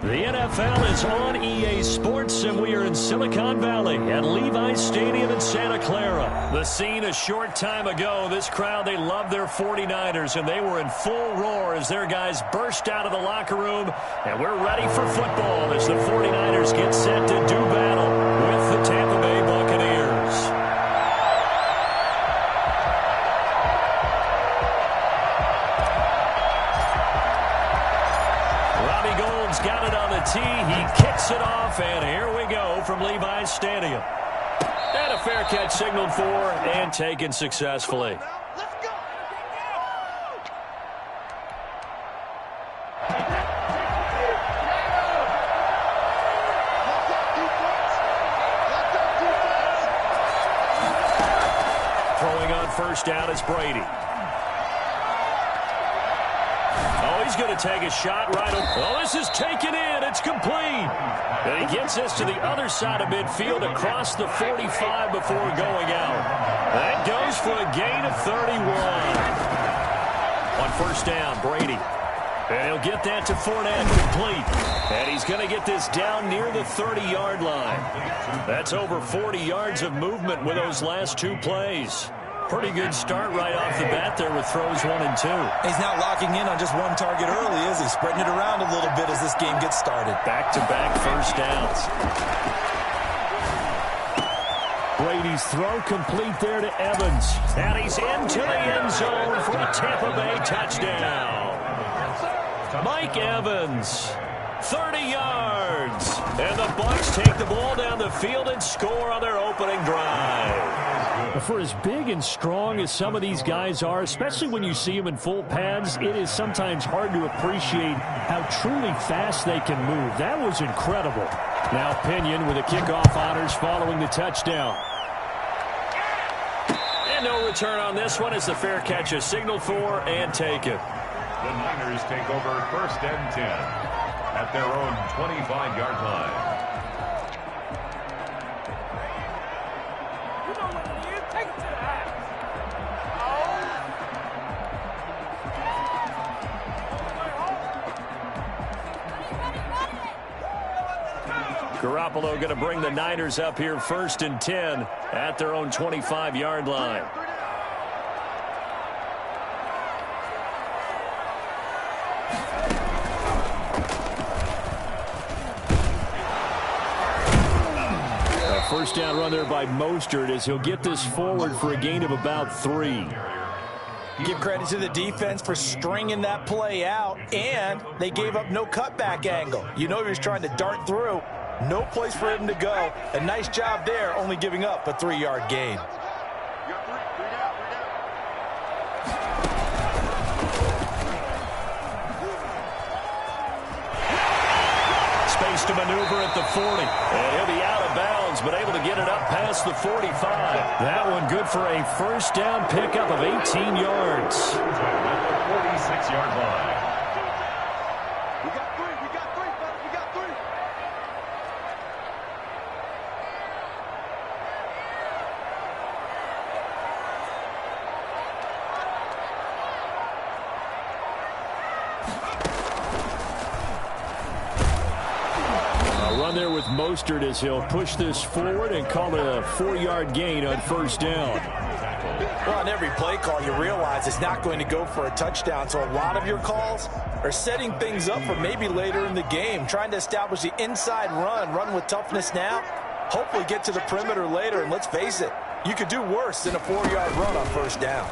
The NFL is on EA Sports, and we are in Silicon Valley at Levi's Stadium in Santa Clara. The scene a short time ago. This crowd, they love their 49ers, and they were in full roar as their guys burst out of the locker room. And we're ready for football as the 49ers get set to do battle with the Tampa Bay Buccaneers. Got it on the tee. He kicks it off, and here we go from Levi's Stadium. And a fair catch signaled for and taken successfully. Throwing on first down is Brady. He's going to take a shot right. Oh, this is taken in. It's complete. And he gets this to the other side of midfield across the 45 before going out. That goes for a gain of 31. On first down, Brady. And he'll get that to Fournette, complete. And he's going to get this down near the 30-yard line. That's over 40 yards of movement with those last two plays. Pretty good start right off the bat there with throws 1 and 2. He's not locking in on just one target early, is he? Spreading it around a little bit as this game gets started. Back-to-back first downs. Brady's throw complete there to Evans. And he's into the end zone for a Tampa Bay touchdown. Mike Evans, 30 yards. And the Bucs take the ball down the field and score on their opening drive. For as big and strong as some of these guys are, especially when you see them in full pads, it is sometimes hard to appreciate how truly fast they can move. That was incredible. Now Pinion with the kickoff honors following the touchdown. And no return on this one as the fair catch is signaled for and taken. The Niners take over first and 10 at their own 25-yard line. Garoppolo going to bring the Niners up here first and 10 at their own 25-yard line. A first down run there by Mostert as he'll get this forward for a gain of about 3. Give credit to the defense for stringing that play out, and they gave up no cutback angle. You know he was trying to dart through. No place for him to go. A nice job there, only giving up a 3-yard gain. Space to maneuver at the 40. And he'll be out of bounds, but able to get it up past the 45. That one good for a first down pickup of 18 yards. At the 46-yard line. There with Mostert as he'll push this forward and call it a 4-yard gain on first down. Well, on every play call, you realize it's not going to go for a touchdown, so a lot of your calls are setting things up for maybe later in the game, trying to establish the inside run with toughness now, hopefully get to the perimeter later, and let's face it, you could do worse than a 4-yard run on first down.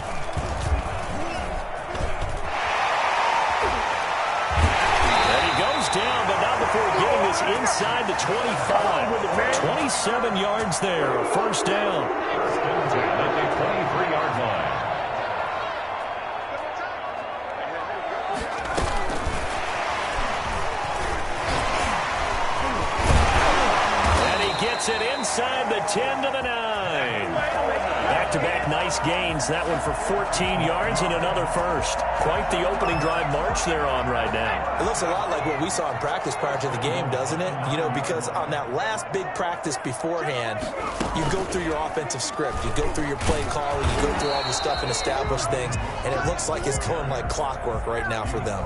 Down, but not before getting this inside the 25. 27 yards there, a first down. At the 23-yard line. And he gets it inside the 10 to the 9. That back-to-back nice gains. That one for 14 yards and another first. Quite the opening drive march they're on right now. It looks a lot like what we saw in practice prior to the game, doesn't it? You know, because on that last big practice beforehand, you go through your offensive script. You go through your play call. You go through all the stuff and establish things. And it looks like it's going like clockwork right now for them.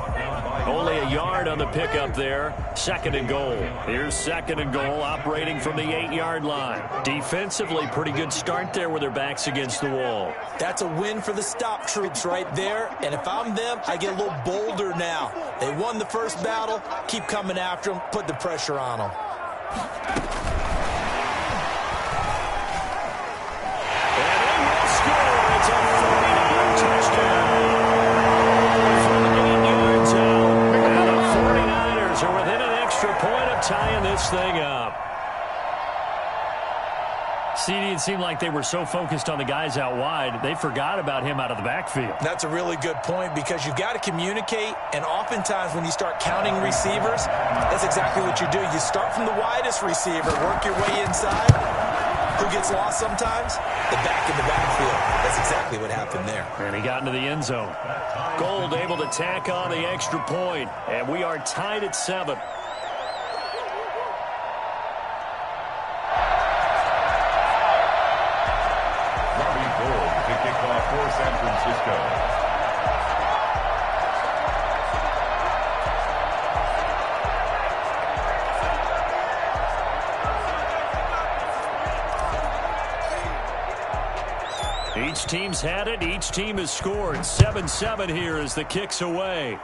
Only a yard on the pickup there. Second and goal. Here's second and goal, operating from the 8-yard line. Defensively, pretty good start there with their backs against the wall. That's a win for the stop troops right there. And if I'm them, I get a little bolder now. They won the first battle. Keep coming after them. Put the pressure on them. And they will score. It's a 49 touchdown. From 8 yards out. And the 49ers are within an extra point of tying this thing up. CD, it seemed like they were so focused on the guys out wide, they forgot about him out of the backfield. That's a really good point because you've got to communicate, and oftentimes when you start counting receivers, that's exactly what you do. You start from the widest receiver, work your way inside. Who gets lost sometimes? The back in the backfield. That's exactly what happened there. And he got into the end zone. Gold able to tack on the extra point, and we are tied at 7. For San Francisco. Each team's had it. Each team has scored. 7-7 here as the kick's away.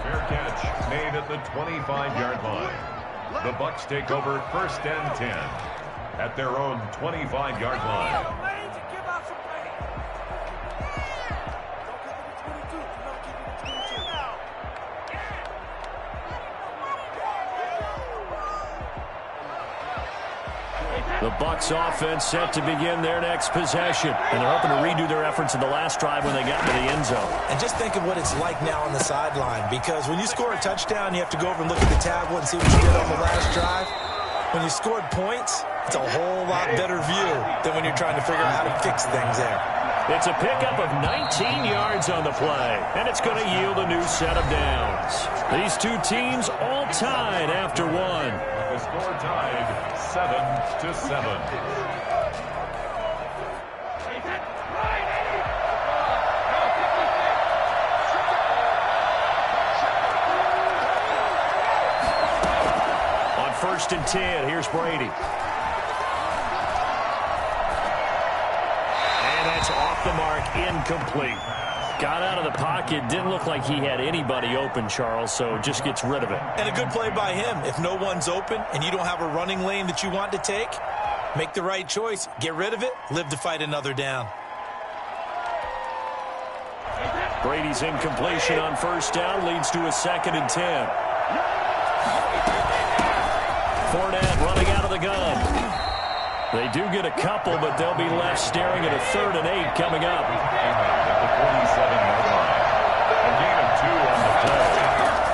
Fair catch made at the 25-yard line. The Bucs take over first and 10 at their own 25-yard line. The Bucs offense set to begin their next possession. And they're hoping to redo their efforts in the last drive when they got into the end zone. And just think of what it's like now on the sideline, because when you score a touchdown, you have to go over and look at the tablet and see what you did on the last drive. When you scored points, it's a whole lot better view than when you're trying to figure out how to fix things there. It's a pickup of 19 yards on the play, and it's going to yield a new set of downs. These two teams all tied after one. The score tied 7-7. On first and 10, here's Brady. And that's off the mark, incomplete. Got out of the pocket, didn't look like he had anybody open, Charles, so just gets rid of it. And a good play by him. If no one's open and you don't have a running lane that you want to take, make the right choice. Get rid of it, live to fight another down. Brady's incompletion on first down leads to a second and 10. Fournette running out of the gun. They do get a couple, but they'll be left staring at a 3rd and 8 coming up. At the 47-yard line. A gain of 2 on the play.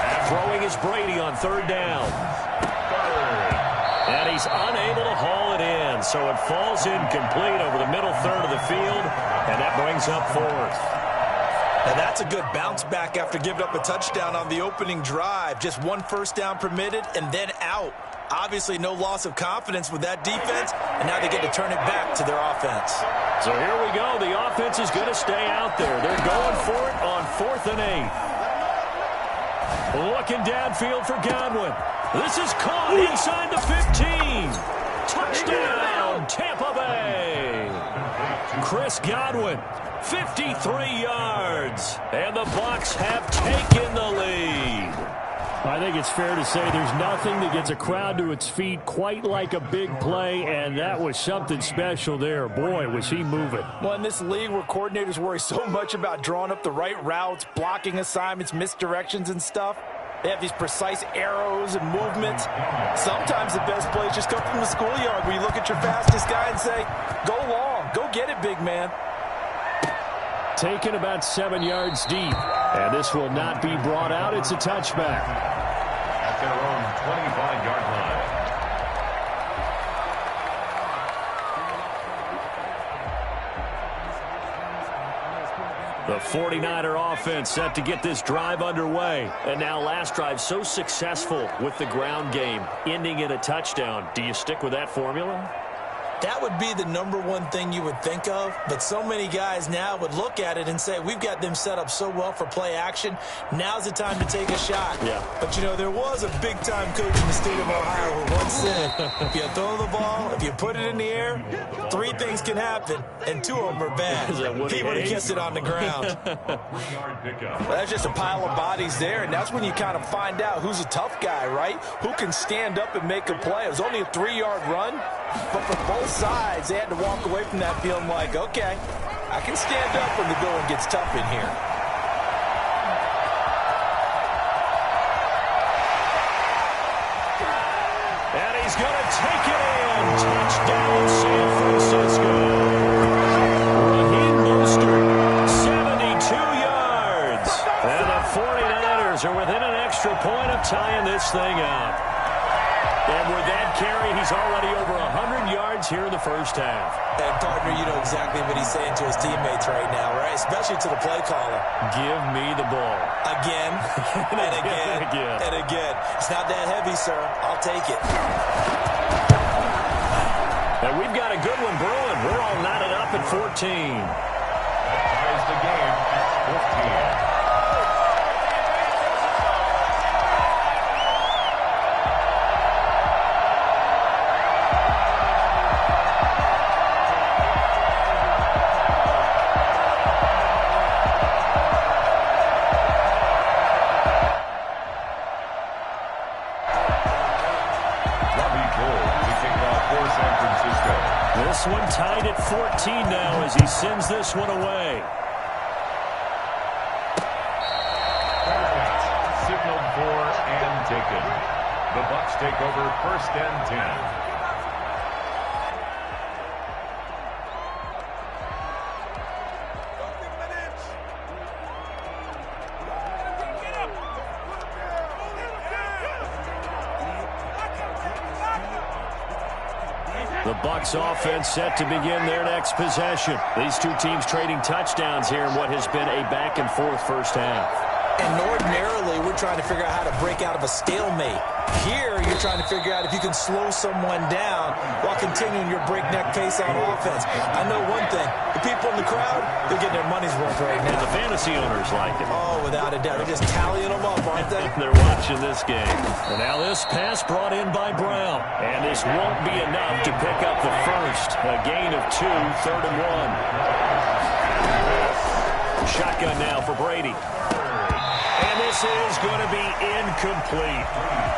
And throwing is Brady on 3rd down. And he's unable to haul it in, so it falls incomplete over the middle third of the field, and that brings up 4th. Now that's a good bounce back after giving up a touchdown on the opening drive. Just 1 first down permitted and then out. Obviously no loss of confidence with that defense, and now they get to turn it back to their offense. So here we go. The offense is going to stay out there. They're going for it on 4th and 8. Looking downfield for Godwin. This is caught inside the 15. Touchdown, Tampa Bay. Chris Godwin, 53 yards. And the Bucs have taken the lead. I think it's fair to say there's nothing that gets a crowd to its feet quite like a big play, and that was something special there. Boy, was he moving. Well, in this league where coordinators worry so much about drawing up the right routes, blocking assignments, misdirections and stuff, they have these precise arrows and movements. Sometimes the best plays just come from the schoolyard where you look at your fastest guy and say, go long, go get it, big man. Taken about 7 yards deep, and this will not be brought out. It's a touchback. At their own 25-yard line. The 49er offense set to get this drive underway. And now last drive so successful with the ground game, ending in a touchdown. Do you stick with that formula? That would be the #1 thing you would think of, but so many guys now would look at it and say, we've got them set up so well for play action. Now's the time to take a shot. Yeah. But, you know, there was a big-time coach in the state of Ohio who once said, if you throw the ball, if you put it in the air, 3 things can happen, and 2 of them are bad. He would have kissed it on the ground. Well, that's just a pile of bodies there, and that's when you kind of find out who's a tough guy, right? Who can stand up and make a play. It was only a 3-yard run, but for both sides, they had to walk away from that feeling like, okay, I can stand up when the going gets tough in here. And he's going to take it in. Touchdown, San Francisco. Raheem Mostert, 72 yards. And the 49ers are within an extra point of tying this thing up. And with that carry, he's already over 100 yards here in the first half. And, partner, you know exactly what he's saying to his teammates right now, right? Especially to the play caller. Give me the ball. Again, and again, and again. It's not that heavy, sir. I'll take it. And we've got a good one brewing. We're all knotted up at 14. Ties the game at 15. This one tied at 14 now as he sends this one away. Signaled for and taken. The Bucs take over 1st and 10. The Bucs offense set to begin their next possession. These two teams trading touchdowns here in what has been a back-and-forth first half. And ordinarily, we're trying to figure out how to break out of a stalemate. Here, you're trying to figure out if you can slow someone down while continuing your breakneck pace on offense. I know one thing. The people in the crowd, they're getting their money's worth right now. And the fantasy owners like it. Oh, without a doubt. They're just tallying them up, aren't they? They're watching this game. And now this pass brought in by Brown. And this won't be enough to pick up the first. A gain of 2, 3rd and 1. Shotgun now for Brady. And this is going to be incomplete.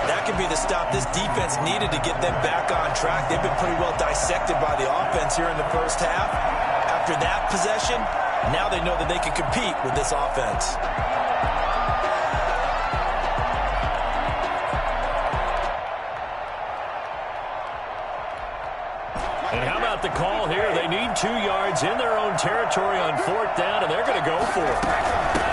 That could be the stop this defense needed to get them back on track. They've been pretty well dissected by the offense here in the first half. After that possession, now they know that they can compete with this offense. And how about the call here? They need 2 yards in their own territory on 4th down, and they're going to go for it.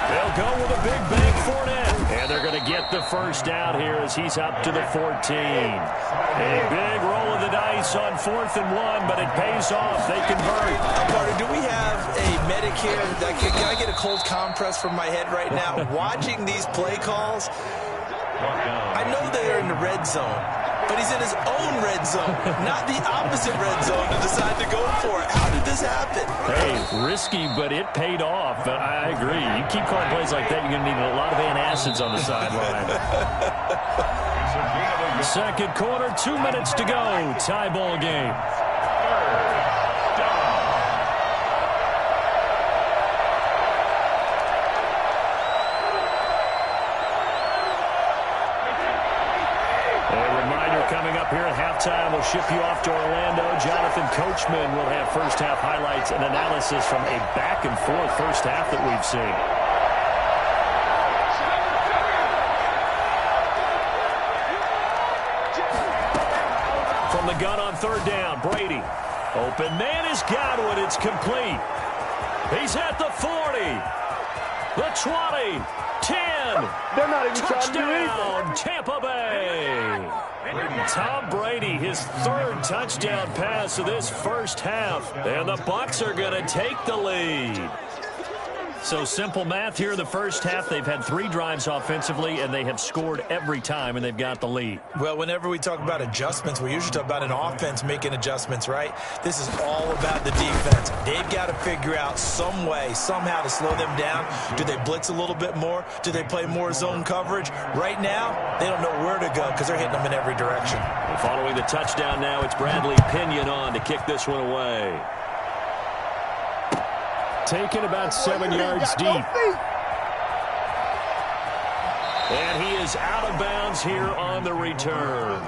They'll go with a big bang Fournette. And they're going to get the first down here as he's up to the 14. A big roll of the dice on 4th and 1, but it pays off. They convert. Carter, do we have a medic here? Can I get a cold compress from my head right now? Watching these play calls, I know they're in the red zone, but he's in his own red zone, not the opposite red zone to decide to go for it. How did this happen? Hey, risky, but it paid off. I agree. You keep calling plays like that, you're going to need a lot of antacids on the sideline. Second quarter, 2 minutes to go. Tie ball game. Coming up here at halftime, we'll ship you off to Orlando. Jonathan Coachman will have first half highlights and analysis from a back-and-forth first half that we've seen. From the gun on 3rd down, Brady. Open man is Godwin. It's complete. He's at the 40. The 20. 10. They're not even touchdown, Tampa Bay. Tom Brady, his 3rd touchdown pass of this first half. And the Bucs are going to take the lead. So simple math here in the first half. They've had 3 drives offensively, and they have scored every time, and they've got the lead. Well, whenever we talk about adjustments, we usually talk about an offense making adjustments, right? This is all about the defense. They've got to figure out some way, somehow to slow them down. Do they blitz a little bit more? Do they play more zone coverage? Right now, they don't know where to go because they're hitting them in every direction. Following the touchdown now, it's Bradley Pinion on to kick this one away. Taken about 7 yards deep. And he is out of bounds here on the return.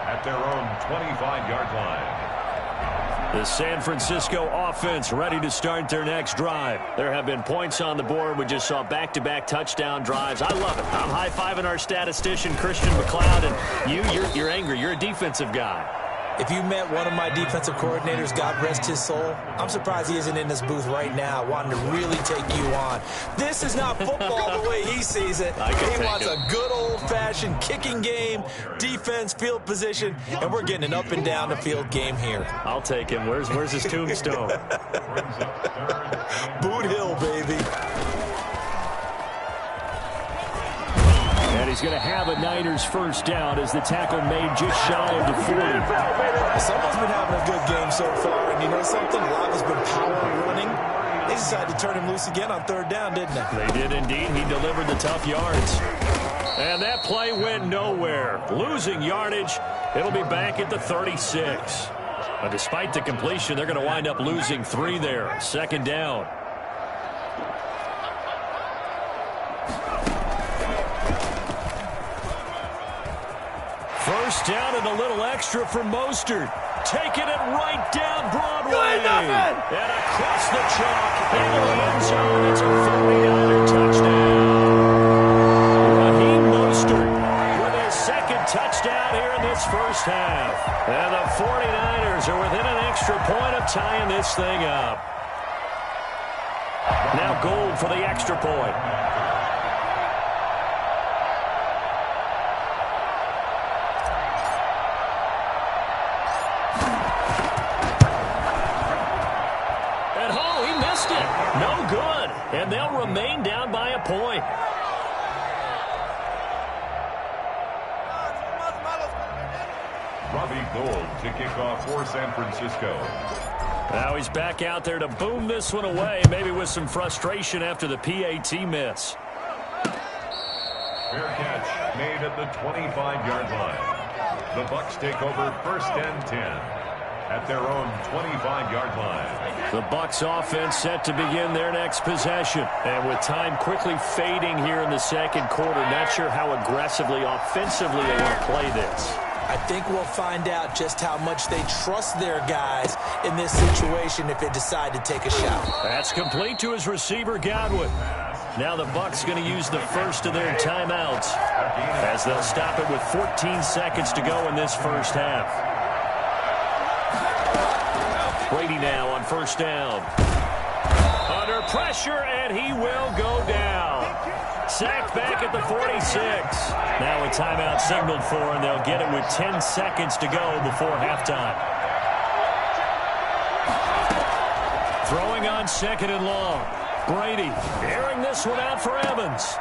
At their own 25-yard line. The San Francisco offense ready to start their next drive. There have been points on the board. We just saw back-to-back touchdown drives. I love it. I'm high-fiving our statistician, Christian McLeod, and you're angry. You're a defensive guy. If you met one of my defensive coordinators, God rest his soul, I'm surprised he isn't in this booth right now wanting to really take you on. This is not football the way he sees it. He wants a good old-fashioned kicking game, defense, field position, and we're getting an up-and-down the field game here. I'll take him. Where's his tombstone? Boot Hill, baby. And he's going to have a Niners first down as the tackle made just shy of the 40. Someone's been having a good game so far, and you know something? A lot has been power running. They decided to turn him loose again on 3rd down, didn't they? They did indeed. He delivered the tough yards. And that play went nowhere. Losing yardage. It'll be back at the 36. But despite the completion, they're going to wind up losing 3 there. 2nd down. First down and a little extra for Mostert. Taking it right down Broadway. And across the chalk into the end zone. It's a 49er touchdown. Raheem Mostert with his 2nd touchdown here in this first half. And the 49ers are within an extra point of tying this thing up. Now Gold for the extra point. No good, and they'll remain down by a point. Robbie Gould to kick off for San Francisco. Now he's back out there to boom this one away, maybe with some frustration after the PAT miss. Fair catch made at the 25-yard line. The Bucs take over 1st and 10 at their own 25-yard line. The Bucs offense set to begin their next possession. And with time quickly fading here in the 2nd quarter, not sure how aggressively, offensively they want to play this. I think we'll find out just how much they trust their guys in this situation if they decide to take a shot. That's complete to his receiver, Godwin. Now the Bucs going to use the first of their timeouts as they'll stop it with 14 seconds to go in this first half. Brady now on 1st down. Under pressure, and he will go down. Sacked back at the 46. Now a timeout signaled for, and they'll get it with 10 seconds to go before halftime. Throwing on 2nd and long. Brady airing this one out for Evans.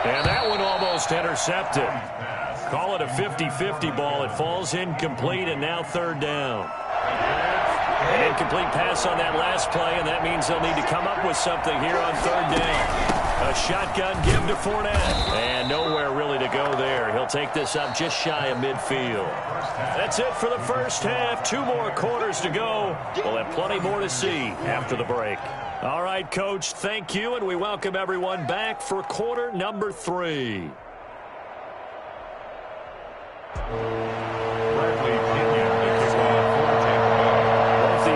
And that one almost intercepted. Call it a 50-50 ball. It falls incomplete, and now 3rd down. An incomplete pass on that last play, and that means they'll need to come up with something here on 3rd down. A shotgun give to Fournette, and nowhere really to go there. He'll take this up just shy of midfield. That's it for the first half. 2 more quarters to go. We'll have plenty more to see after the break. All right, Coach, thank you, and we welcome everyone back for quarter number 3.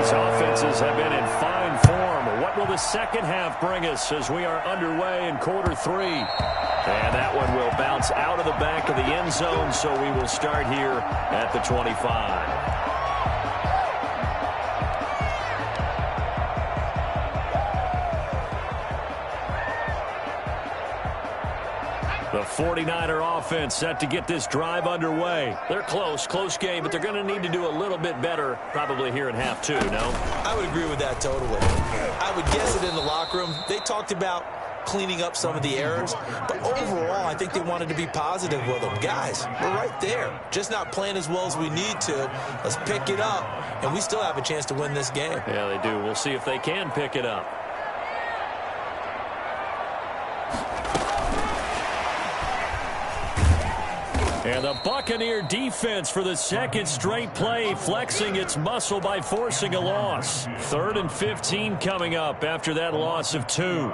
Offenses have been in fine form. What will the 2nd half bring us as we are underway in quarter 3? And that one will bounce out of the back of the end zone, so we will start here at the 25. The 49er offense set to get this drive underway. They're close game, but they're going to need to do a little bit better probably here in half two, no? I would agree with that totally. I would guess it in the locker room. They talked about cleaning up some of the errors, but overall, I think they wanted to be positive with them. Guys, we're right there. Just not playing as well as we need to. Let's pick it up, and we still have a chance to win this game. Yeah, they do. We'll see if they can pick it up. And the Buccaneer defense for the second straight play, flexing its muscle by forcing a loss. 3rd and 15 coming up after that loss of 2.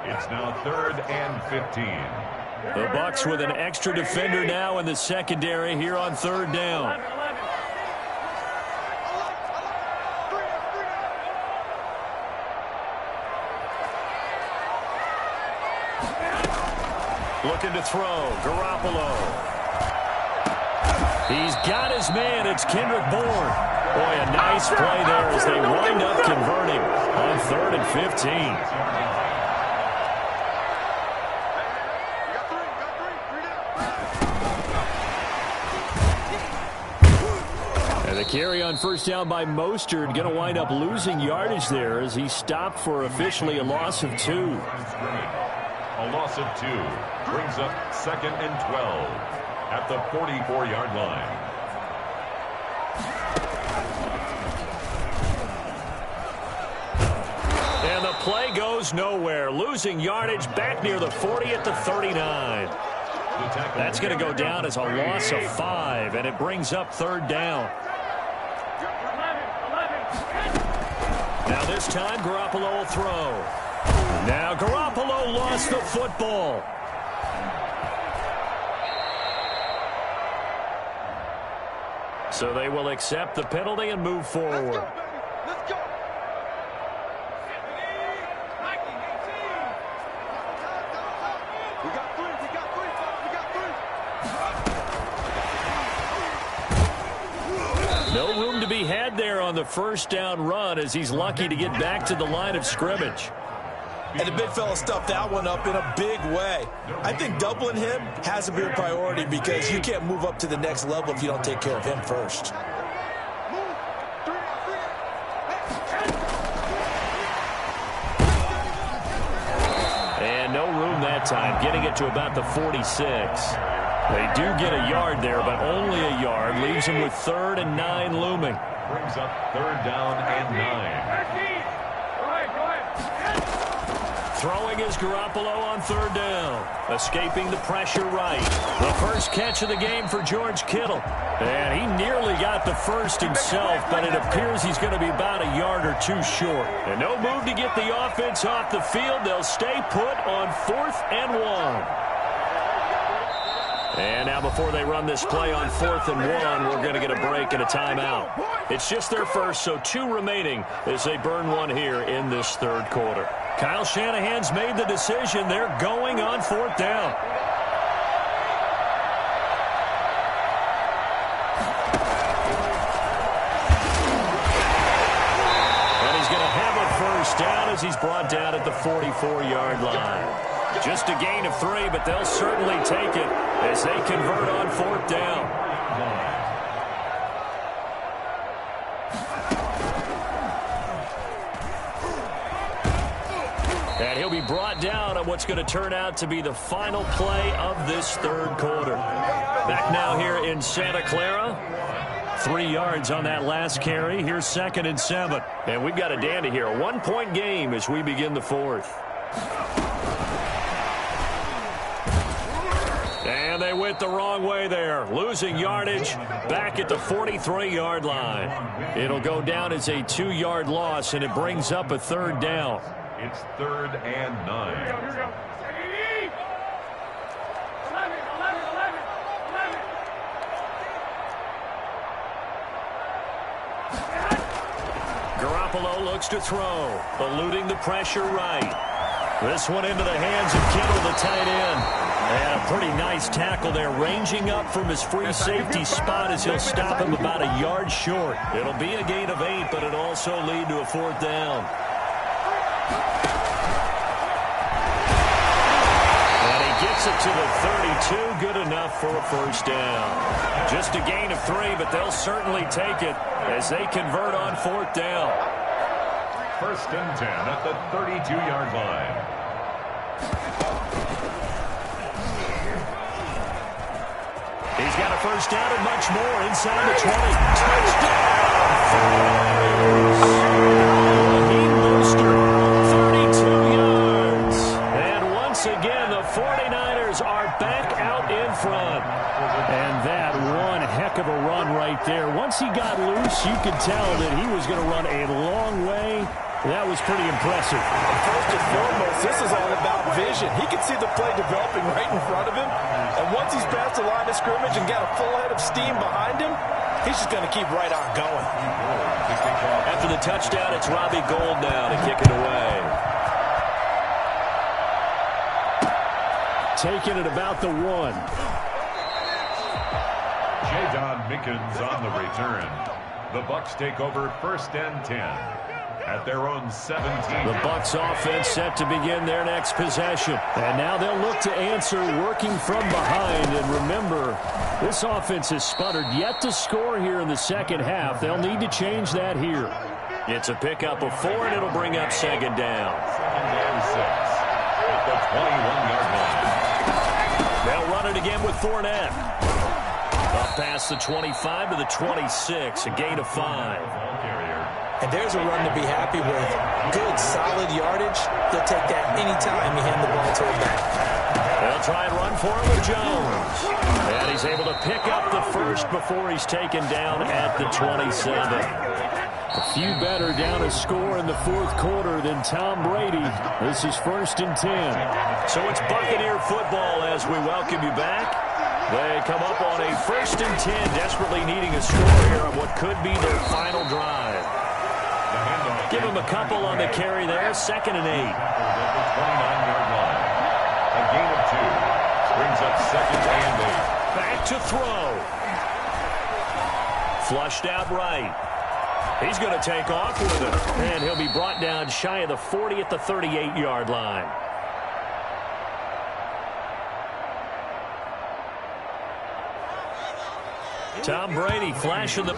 It's now 3rd and 15. The Bucs with an extra defender now in the secondary here on 3rd down. Looking to throw, Garoppolo. He's got his man. It's Kendrick Bourne. Boy, a nice play there as they wind up converting on 3rd and 15. And the carry on first down by Mostert, going to wind up losing yardage there as he stopped for officially a loss of 2. A loss of 2 brings up 2nd and 12. At the 44-yard line. And the play goes nowhere. Losing yardage back near the 40 at the 39. That's going to go down as a loss of 5, and it brings up 3rd down. Now this time, Garoppolo will throw. Now Garoppolo lost the football. So they will accept the penalty and move forward. Let's go. We got 3. No room to be had there on the first down run as he's lucky to get back to the line of scrimmage. And the big fella stuffed that one up in a big way. I think doubling him has to be a priority because you can't move up to the next level if you don't take care of him first. And no room that time, getting it to about the 46. They do get a yard there, but only a yard. Leaves them with 3rd and 9 looming. Brings up 3rd down and 9. Throwing is Garoppolo on 3rd down. Escaping the pressure right. The first catch of the game for George Kittle. And he nearly got the first himself, but it appears he's going to be about a yard or 2 short. And no move to get the offense off the field. They'll stay put on 4th and 1. And now before they run this play on 4th and 1, we're going to get a break and a timeout. It's just their first, so 2 remaining as they burn 1 here in this 3rd quarter. Kyle Shanahan's made the decision. They're going on 4th down. And he's going to have a first down as he's brought down at the 44-yard line. Just a gain of 3, but they'll certainly take it as they convert on 4th down. And he'll be brought down on what's going to turn out to be the final play of this 3rd quarter. Back now here in Santa Clara. 3 yards on that last carry. Here's 2nd and 7. And we've got a dandy here. A 1-point game as we begin the 4th. And they went the wrong way there. Losing yardage back at the 43-yard line. It'll go down as a 2-yard loss, and it brings up a 3rd down. It's 3rd and 9. Garoppolo looks to throw, eluding the pressure right. This one into the hands of Kittle, the tight end. And a pretty nice tackle there, ranging up from his free safety spot as he'll stop him about a yard short. It'll be a gain of 8, but it'll also lead to a 4th down. Gets it to the 32. Good enough for a first down. Just a gain of 3, but they'll certainly take it as they convert on fourth down. First and 10 at the 32-yard line. He's got a first down and much more inside the 20. Touchdown! Raheem Mostert, 32 yards. And once again, the 49ers are back out in front. And that one heck of a run right there. Once he got loose, you could tell that he was going to run a long way. That was pretty impressive. First and foremost, this is all about vision. He can see the play developing right in front of him. And once he's past the line of scrimmage and got a full head of steam behind him, he's just going to keep right on going. After the touchdown, it's Robbie Gould now to kick it away. Taking it about the 1. Jadon Mickens on the return. The Bucs take over first and 10 at their own 17. The Bucs offense set to begin their next possession. And now they'll look to answer working from behind. And remember, this offense has sputtered yet to score here in the second half. They'll need to change that here. It's a pickup of 4, and it'll bring up second down. Second and 6 at the 21-yard line. They'll run it again with Fournette. Up past the 25 to the 26, a gain of 5. And there's a run to be happy with. Good, solid yardage. They'll take that anytime you hand the ball to him back. They'll try and run for it with Jones. And he's able to pick up the first before he's taken down at the 27. A few better down a score in the fourth quarter than Tom Brady. This is first and 10. So it's Buccaneer football as we welcome you back. They come up on a first and 10, desperately needing a score here on what could be their final drive. Give him a couple on the carry there. Second and 8. At the 29-yard line. A gain of 2 brings up second and 8. Back to throw. Flushed out right. He's going to take off with it. And he'll be brought down shy of the 40 at the 38-yard line. Tom Brady flashing the...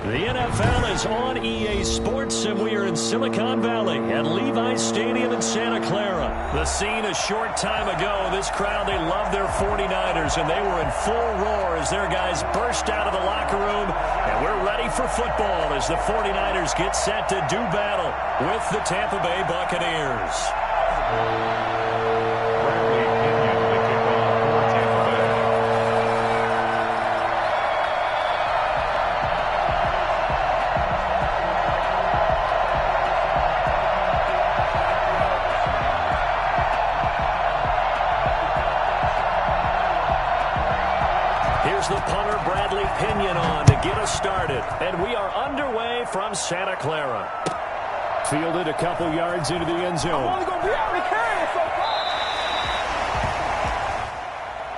The NFL is on EA Sports, and we are in Silicon Valley at Levi's Stadium in Santa Clara. The scene a short time ago, this crowd, they love their 49ers, and they were in full roar as their guys burst out of the locker room. And we're ready for football as the 49ers get set to do battle with the Tampa Bay Buccaneers. Here's the punter, Bradley Pinion, on to get us started. And we are underway from Santa Clara. Fielded a couple yards into the end zone. I'm only going to be out and carrying so far.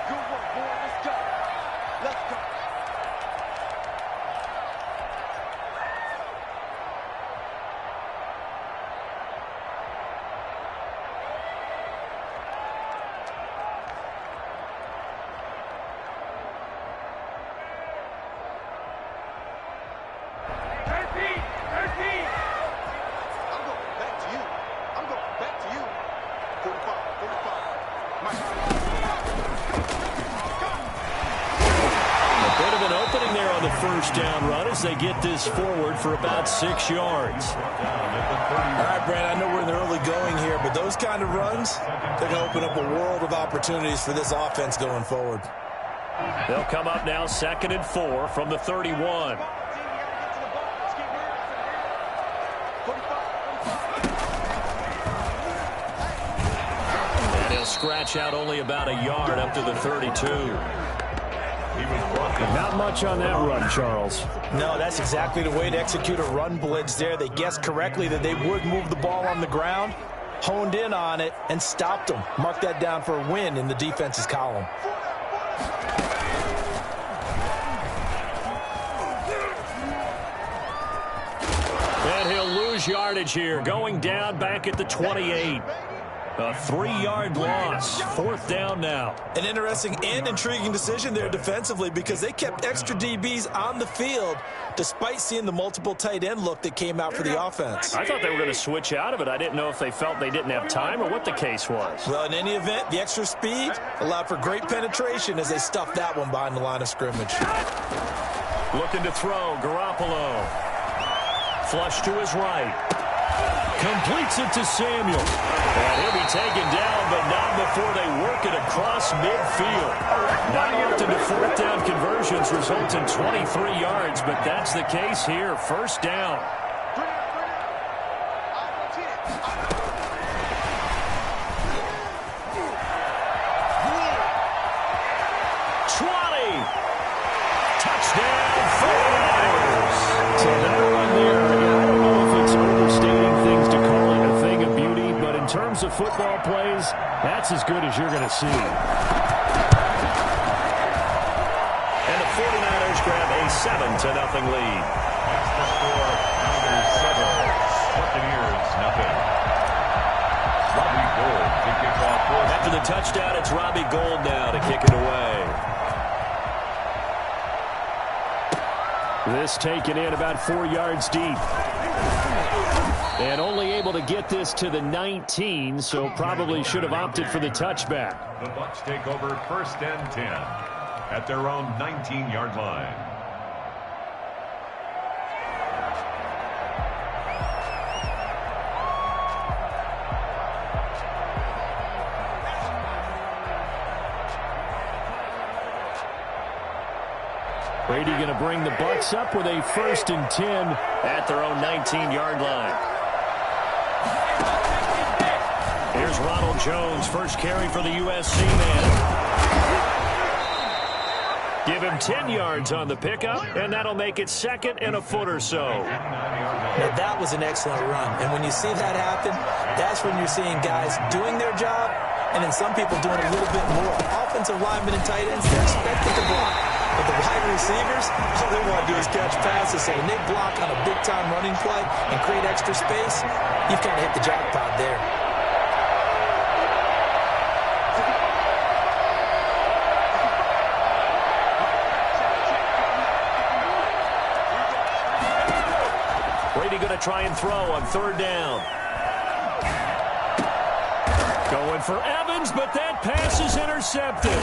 Good work, boy. Let's go. Let's go. First down run as they get this forward for about 6 yards. All right, Brad, I know we're in the early going here, but those kind of runs, they're going to open up a world of opportunities for this offense going forward. They'll come up now 2nd and 4 from the 31. And he'll scratch out only about a yard up to the 32. Not much on that run, Charles. No, that's exactly the way to execute a run blitz there. They guessed correctly that they would move the ball on the ground, honed in on it, and stopped them. Mark that down for a win in the defense's column. And he'll lose yardage here, going down back at the 28. A 3-yard loss. 4th down now. An interesting and intriguing decision there defensively because they kept extra DBs on the field despite seeing the multiple tight end look that came out for the offense. I thought they were going to switch out of it. I didn't know if they felt they didn't have time or what the case was. Well, in any event, the extra speed allowed for great penetration as they stuffed that one behind the line of scrimmage. Looking to throw, Garoppolo. Flush to his right. Completes it to Samuel. And he'll be taken down, but not before they work it across midfield. Not often do 4th down conversions result in 23 yards, but that's the case here. 1st down. Touchdown, 49ers. So that one there, I don't know if it's overstating things to call it a thing of beauty, but in terms of football plays, that's as good as you're going to see. And the 49ers grab a 7-0 lead. That's the score. Niners 7, Buccaneers nothing. Robbie Gould to kick off. After the touchdown, it's Robbie Gould now to kick it away. This taken in about 4 yards deep. And only able to get this to the 19, so probably should have opted for the touchback. The Bucs take over 1st and 10 at their own 19-yard line. Brady going to bring the Bucs up with a 1st and 10 at their own 19-yard line. Here's Ronald Jones, first carry for the USC man. Give him 10 yards on the pickup, and that'll make it 2nd and a foot or so. Now, that was an excellent run. And when you see that happen, that's when you're seeing guys doing their job, and then some people doing a little bit more. Offensive linemen and tight ends, they're expected to block. But the wide receivers, all they want to do is catch passes. So when they block on a big-time running play and create extra space, you've kind of hit the jackpot there. Brady going to try and throw on 3rd down. Going for Evans, but that pass is intercepted.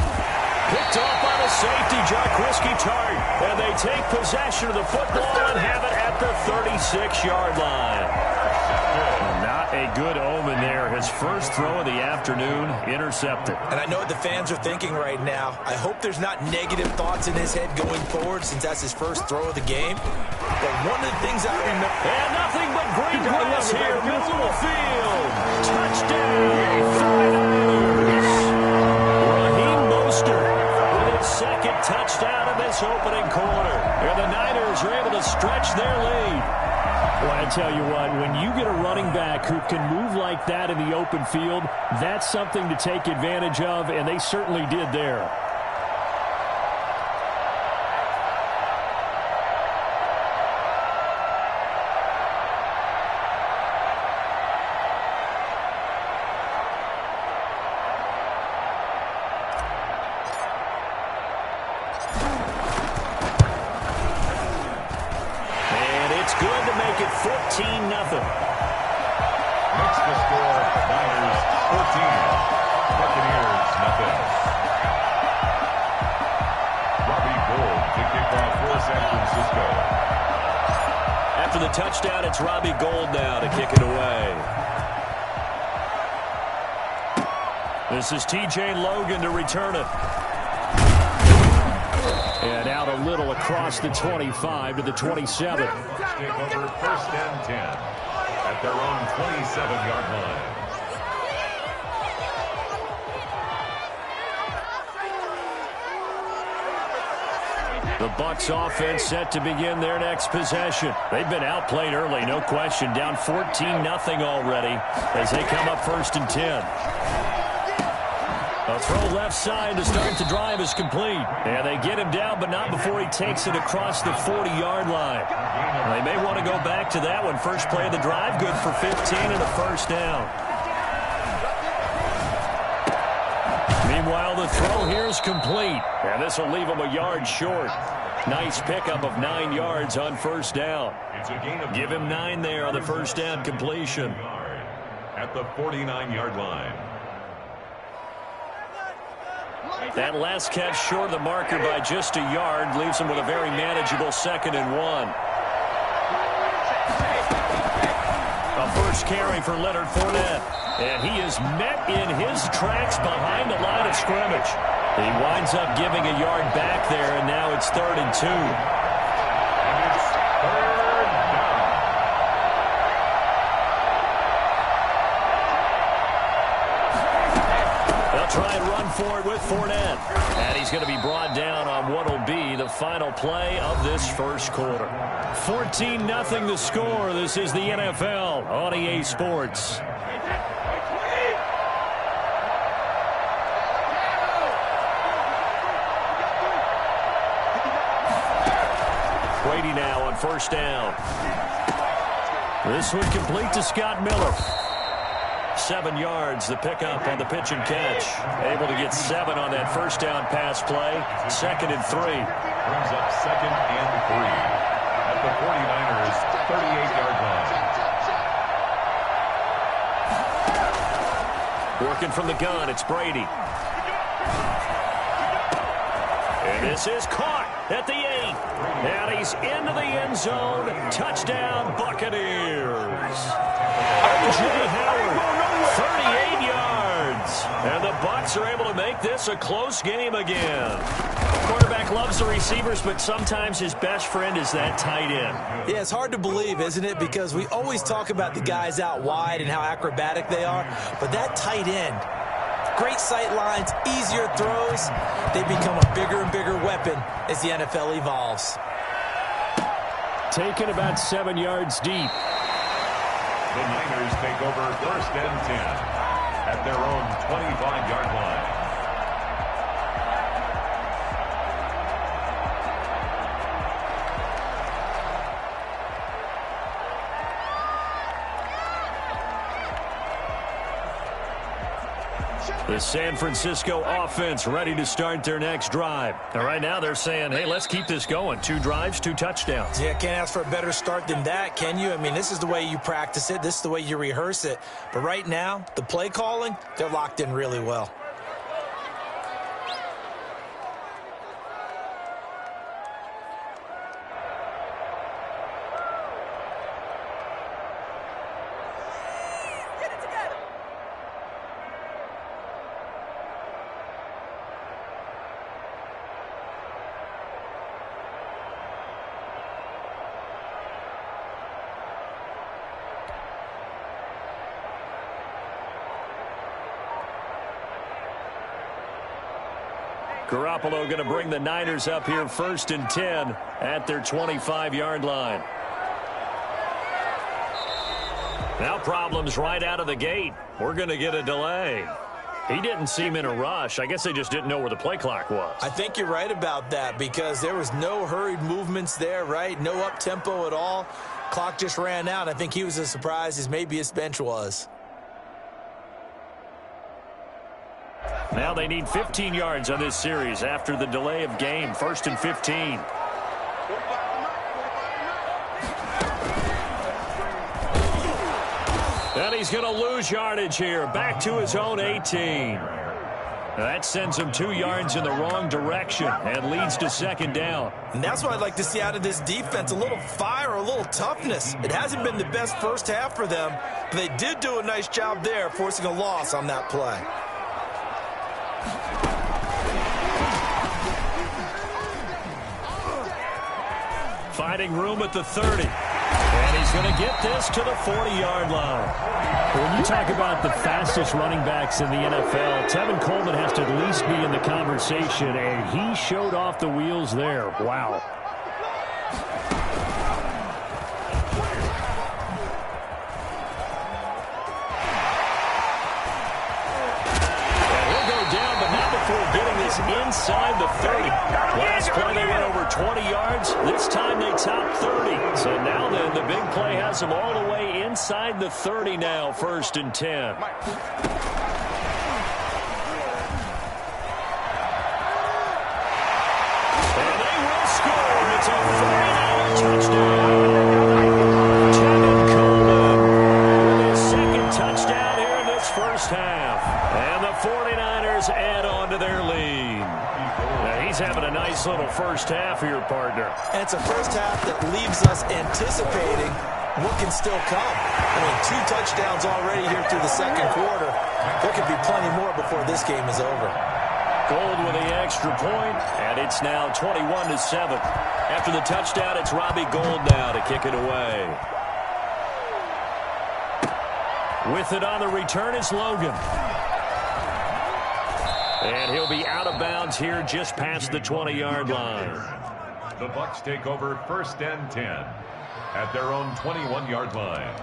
Picked off by the safety, Jaquiski Tartt. And they take possession of the football and have it at the 36-yard line. Not a good omen there. His first throw of the afternoon intercepted. And I know what the fans are thinking right now. I hope there's not negative thoughts in his head going forward since that's his first throw of the game. But one of the things I remember... And nothing but green grass here, middle of the field. Touchdown, 49ers. Raheem Mostert with his 2nd touchdown in this opening quarter. And the Niners are able to stretch their lead. Well, I tell you what, when you get a running back who can move like that in the open field, that's something to take advantage of, and they certainly did there. Makes the score, Niners 14, Buccaneers nothing. Robbie Gould to kick off for San Francisco. After the touchdown, it's Robbie Gould now to kick it away. This is T.J. Logan to return it. And out a little across the 25 to the 27. Take over first and 10 at their own 27-yard line. The Bucs offense set to begin their next possession. They've been outplayed early, no question. Down 14-0 already as they come up first and 10. A throw left side to start the drive is complete. And they get him down, but not before he takes it across the 40-yard line. They may want to go back to that one. First play of the drive, good for 15 and a first down. Meanwhile, the throw here is complete. And this will leave him a yard short. Nice pickup of 9 yards on first down. Give him 9 there on the first down completion. At the 49-yard line. That last catch short of the marker by just a yard leaves him with a very manageable 2nd and 1. A first carry for Leonard Fournette. And he is met in his tracks behind the line of scrimmage. He winds up giving a yard back there, and now it's 3rd and 2. And it's 3rd down. They'll try and run for it with Fournette. And he's going to be brought down on what will be the final play of this first quarter. 14-0 the score. This is the NFL on EA Sports. Brady now on first down. This one complete to Scott Miller. 7 yards, the pickup on the pitch and catch. Able to get 7 on that first down pass play. 2nd and 3. Brings up 2nd and 3 at the 49ers' 38-yard line. Working from the gun, it's Brady. And this is caught at the 8. And he's into the end zone. Touchdown, Buccaneers. O.J. Howard, 38 yards. And the Bucs are able to make this a close game again. Quarterback loves the receivers, but sometimes his best friend is that tight end. Yeah, it's hard to believe, isn't it? Because we always talk about the guys out wide and how acrobatic they are. But that tight end, great sight lines, easier throws. They become a bigger and bigger weapon as the NFL evolves. Taken about 7 yards deep. The Niners take over first and 10 at their own 25-yard line. The San Francisco offense ready to start their next drive. And right now they're saying, hey, let's keep this going. 2 drives, 2 touchdowns. Yeah, can't ask for a better start than that, can you? I mean, this is the way you practice it. This is the way you rehearse it. But right now, the play calling, they're locked in really well. Garoppolo going to bring the Niners up here 1st and 10 at their 25-yard line. Now problems right out of the gate. We're going to get a delay. He didn't seem in a rush. I guess they just didn't know where the play clock was. I think you're right about that because there was no hurried movements there, right? No up-tempo at all. Clock just ran out. I think he was as surprised as maybe his bench was. Now they need 15 yards on this series after the delay of game. 1st and 15. And he's going to lose yardage here. Back to his own 18. That sends him 2 yards in the wrong direction and leads to 2nd down. And that's what I'd like to see out of this defense, a little fire, a little toughness. It hasn't been the best first half for them, but they did do a nice job there, forcing a loss on that play. Finding room at the 30. And he's going to get this to the 40-yard line. When you talk about the fastest running backs in the NFL, Tevin Coleman has to at least be in the conversation, and he showed off the wheels there. Wow. And he'll go down, but not before getting this inside the 30. Last play they went over 20 yards. This time they top 30. So now then the big play has them all the way inside the 30 now, 1st and 10. And they will score. It's a 49er touchdown. Tevin Coleman with his 2nd touchdown here in this first half. And the 49ers add on to their lead. Now he's having a nice little first half here, partner. And it's a first half that leaves us anticipating what can still come. I mean, 2 touchdowns already here through the 2nd quarter. There could be plenty more before this game is over. Gold with the extra point, and it's now 21-7. After the touchdown, it's Robbie Gould now to kick it away. With it on the return, it's Logan. And he'll be out of bounds here just past the 20-yard line. The Bucs take over 1st and 10 at their own 21-yard line.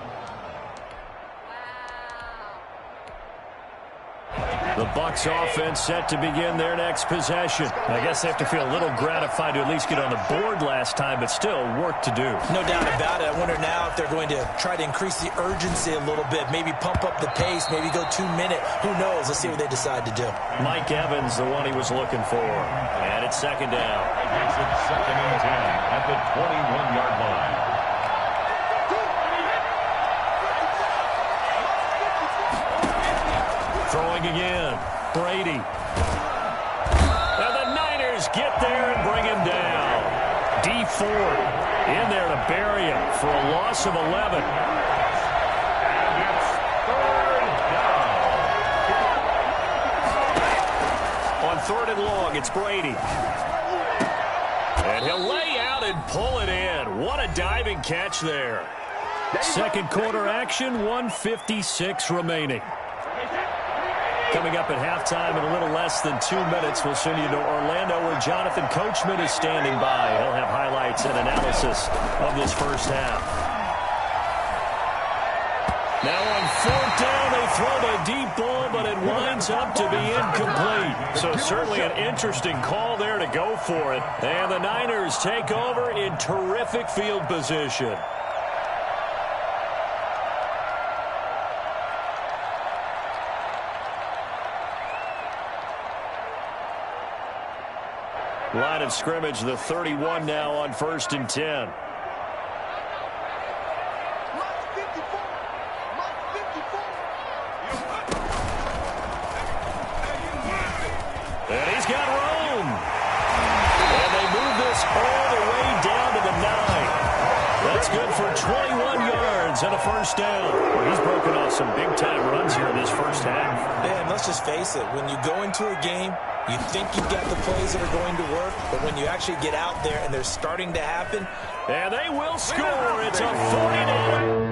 The Bucs offense set to begin their next possession. I guess they have to feel a little gratified to at least get on the board last time, but still work to do. No doubt about it. I wonder now if they're going to try to increase the urgency a little bit, maybe pump up the pace, maybe go 2-minute. Who knows? Let's see what they decide to do. Mike Evans, the one he was looking for. And it's 2nd down. Makes it 2nd and 10 at the 21-yard line. Throwing again. Brady. And the Niners get there and bring him down. D Ford in there to bury him for a loss of 11. And it's 3rd down. On 3rd and long, it's Brady. And he'll lay out and pull it in. What a diving catch there. 2nd quarter action, 1:56 remaining. Coming up at halftime in a little less than 2 minutes, we'll send you to Orlando where Jonathan Coachman is standing by. He'll have highlights and analysis of this first half. Now on 4th down, they throw the deep ball, but it winds up to be incomplete. So certainly an interesting call there to go for it. And the Niners take over in terrific field position. Line of scrimmage, the 31 now on 1st and 10. And he's got room. And they move this all the way down to the 9. That's good for 21 yards and a 1st down. Well, he's broken off some big-time runs here in this first half. Man, let's just face it. When you go into a game, you think you've got the plays that are going to work, but when you actually get out there and they're starting to happen. And they will score. It's a 49.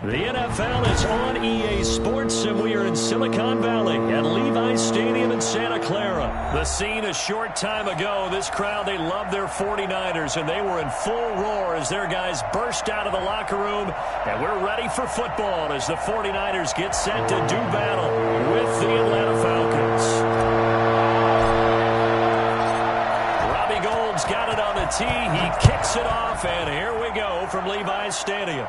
The NFL is on EA Sports, and we are in Silicon Valley at Levi's Stadium in Santa Clara. The scene a short time ago, this crowd, they love their 49ers, and they were in full roar as their guys burst out of the locker room. And we're ready for football as the 49ers get set to do battle with the Atlanta Falcons. Robbie Gould's got it on the tee. He kicks it off, and here we go from Levi's Stadium.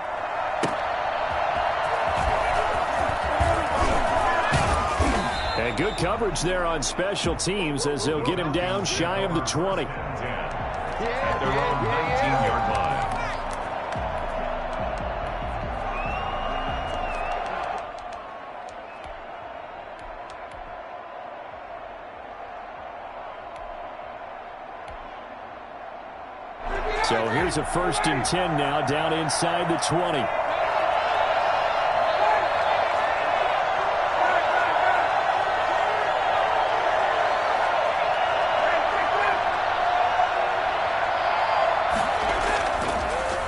And good coverage there on special teams as they'll get him down shy of the 20. At their own 19-yard line. So here's a 1st and 10 now down inside the 20.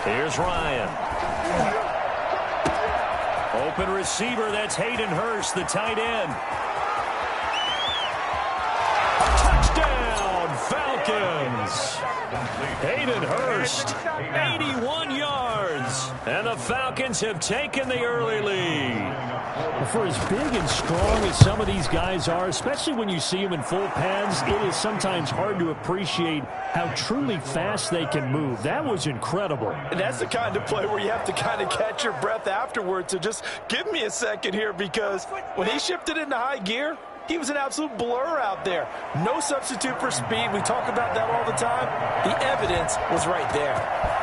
Here's Ryan. Open receiver, that's Hayden Hurst, the tight end. Touchdown, Falcons! Hayden Hurst, 81 yards. And the Falcons have taken the early lead. For as big and strong as some of these guys are, especially when you see them in full pads, it is sometimes hard to appreciate how truly fast they can move. That was incredible. And that's the kind of play where you have to kind of catch your breath afterwards. So just give me a second here, because when he shifted into high gear, he was an absolute blur out there. No substitute for speed. We talk about that all the time. The evidence was right there.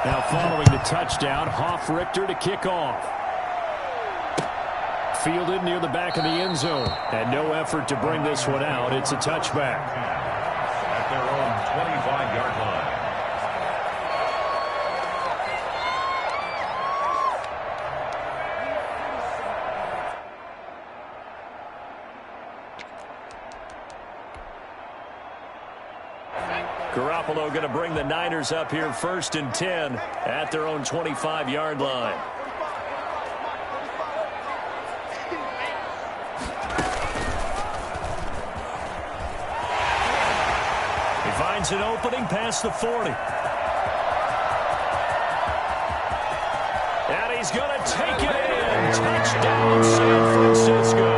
Now following the touchdown, Hoff-Richter to kick off. Fielded near the back of the end zone. And no effort to bring this one out. It's a touchback. At their own 25-yard line. Garoppolo going to bring the Niners up here 1st and 10 at their own 25-yard line. He finds an opening past the 40. And he's going to take it in. Touchdown, San Francisco.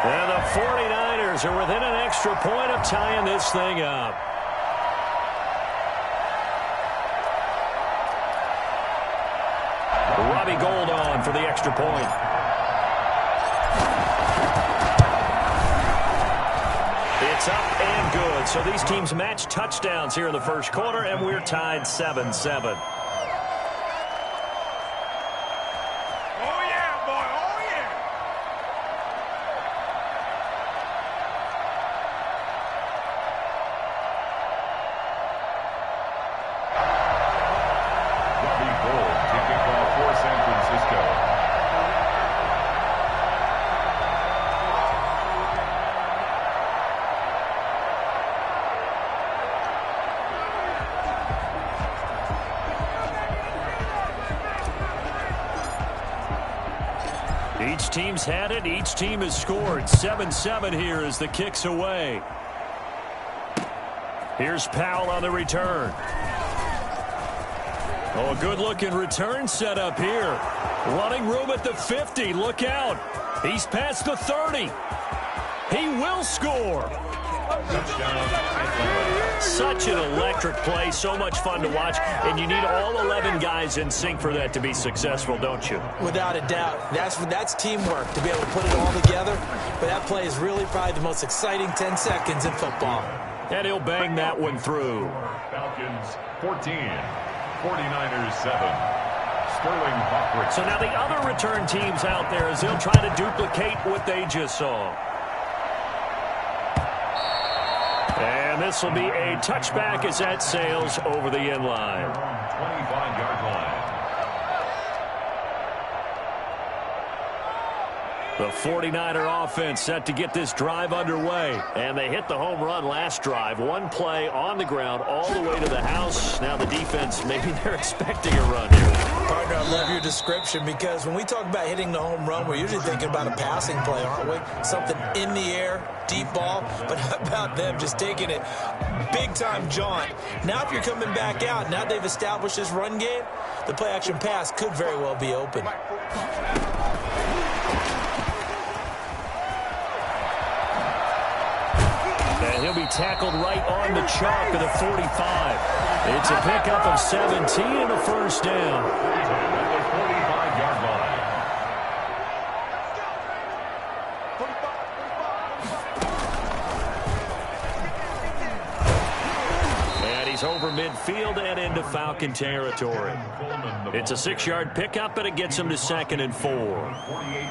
And the 49ers are within an extra point of tying this thing up. Robbie Gould on for the extra point. It's up and good. So these teams match touchdowns here in the first quarter, and we're tied 7-7. Each team's had it. Each team has scored. 7-7 here as the kick's away. Here's Powell on the return. Oh, a good-looking return set up here. Running room at the 50. Look out. He's past the 30. He will score. Such an electric play, so much fun to watch, and you need all 11 guys in sync for that to be successful, don't you? Without a doubt. That's teamwork, to be able to put it all together. But that play is really probably the most exciting 10 seconds in football. And he'll bang that one through. Falcons 14, 49ers 7. Sterling Hoff-Richter. So now the other return teams out there as they'll try to duplicate what they just saw. And this will be a touchback as that sails over the end line. 25-yard line. The 49er offense set to get this drive underway. And they hit the home run last drive. One play on the ground all the way to the house. Now the defense, maybe they're expecting a run here. Partner, I love your description because when we talk about hitting the home run, we're usually thinking about a passing play, aren't we? Something in the air, deep ball. But how about them just taking it big-time jaunt? Now if you're coming back out, now they've established this run game, the play-action pass could very well be open. And he'll be tackled right on the chalk of the 45. It's a pickup of 17 and a first down. At the 45-yard line. And he's over midfield and into Falcon territory. It's a 6-yard pickup, and it gets him to 2nd and 4.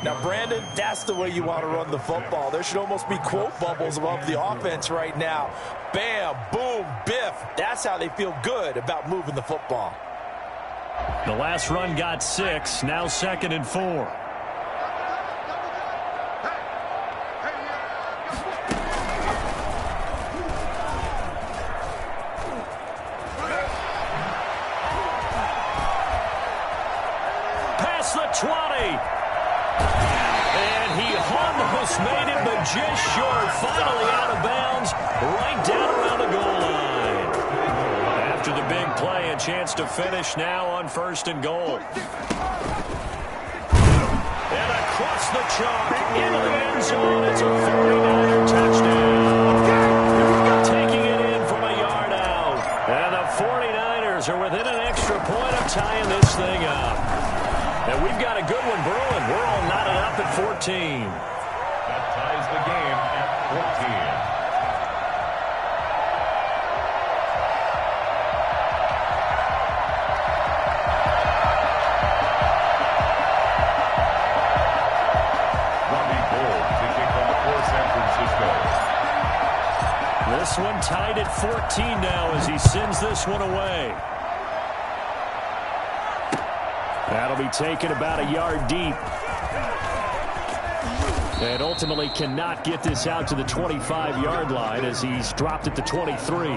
Now, Brandon, that's the way you want to run the football. There should almost be quote bubbles above the offense right now. Bam, boom, biff. That's how they feel good about moving the football. The last run got 6, now 2nd and 4. Past the 20. And he almost made it, but just short. Finally out of bounds, right down around the goal line. After the big play, a chance to finish now on 1st and goal. And across the chalk, into the end zone. It's a 49er touchdown. Taking it in from a yard out. And the 49ers are within an extra point of tying this thing up. And we've got a good one brewing. We're all knotted up at 14. That ties the game at 14. Robbie Gould kicking from for San Francisco. This one tied at 14 now as he sends this one away. That'll be taken about a yard deep. And ultimately cannot get this out to the 25-yard line as he's dropped at the 23.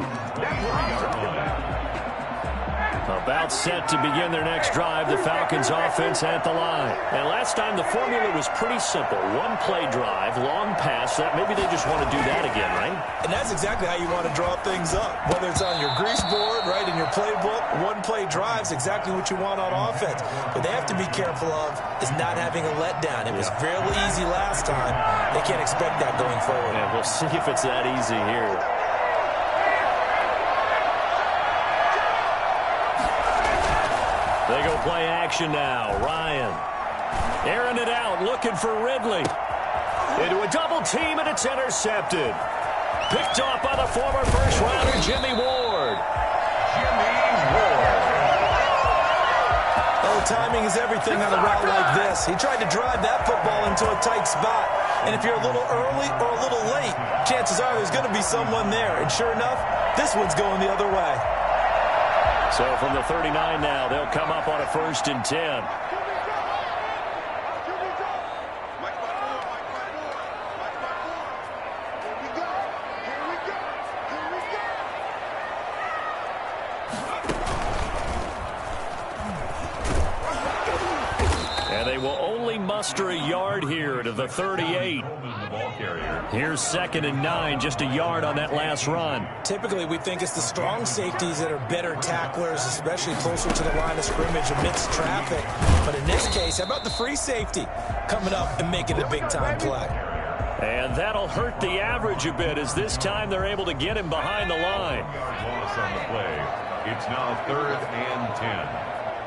About set to begin their next drive, the Falcons offense at the line. And last time the formula was pretty simple. One play drive, long pass. That maybe they just want to do that again, right? And that's exactly how you want to draw things up. Whether it's on your grease board, right, in your playbook, one play drive's exactly what you want on offense. What they have to be careful of is not having a letdown. It was fairly easy last time. They can't expect that going forward. Yeah, we'll see if it's that easy here. They go play action now. Ryan airing it out, looking for Ridley. Into a double team, and it's intercepted. Picked off by the former first-rounder, Jimmy Ward. Oh, timing is everything on a route like this. He tried to drive that football into a tight spot. And if you're a little early or a little late, chances are there's going to be someone there. And sure enough, this one's going the other way. So from the 39 now, they'll come up on a 1st and 10. And they will only muster a yard here to the 38. Here's 2nd and 9, just a yard on that last run. Typically, we think it's the strong safeties that are better tacklers, especially closer to the line of scrimmage amidst traffic. But in this case, how about the free safety coming up and making the big-time play? And that'll hurt the average a bit as this time they're able to get him behind the line. Loss on the play. It's now 3rd and 10.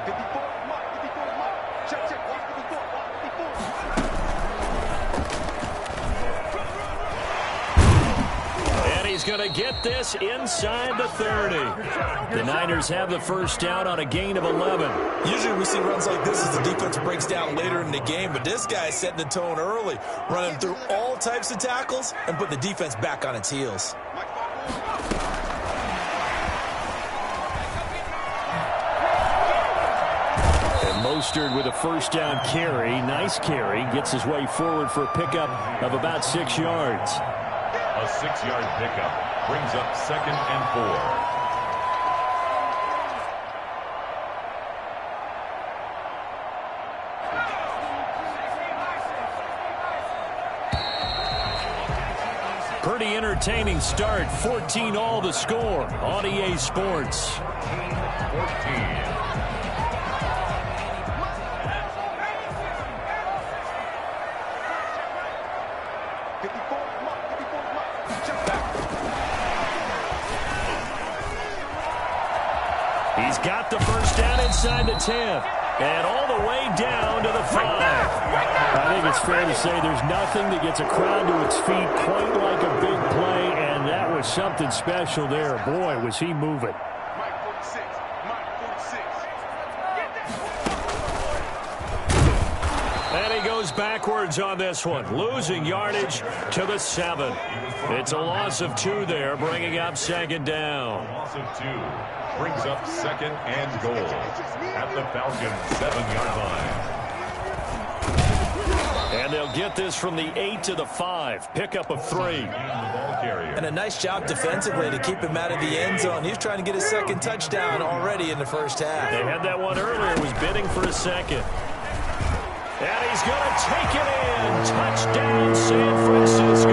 54, mark, 54, mark. Check, check, watch 54, watch 54. And he's going to get this inside the 30. The Niners have the first down on a gain of 11. Usually we see runs like this as the defense breaks down later in the game, but this guy is setting the tone early, running through all types of tackles and put the defense back on its heels. Mostert with a first down carry. Nice carry. Gets his way forward for a pickup of about 6 yards. A 6-yard pickup brings up 2nd and 4. Pretty entertaining start. 14 all to score on EA Sports. 14. He's got the first down inside the 10. And all the way down to the 5. I think it's fair to say there's nothing that gets a crowd to its feet quite like a big play, and that was something special there. Boy, was he moving. And he goes backwards on this one, losing yardage to the 7. It's a loss of 2 there, bringing up 2nd down. Loss of 2 brings up 2nd and goal at the Falcons' 7-yard line. And they'll get this from the 8 to the 5. Pickup of 3. And a nice job defensively to keep him out of the end zone. He's trying to get his 2nd touchdown already in the first half. They had that one earlier, was bidding for a 2nd. And he's going to take it in. Touchdown, San Francisco.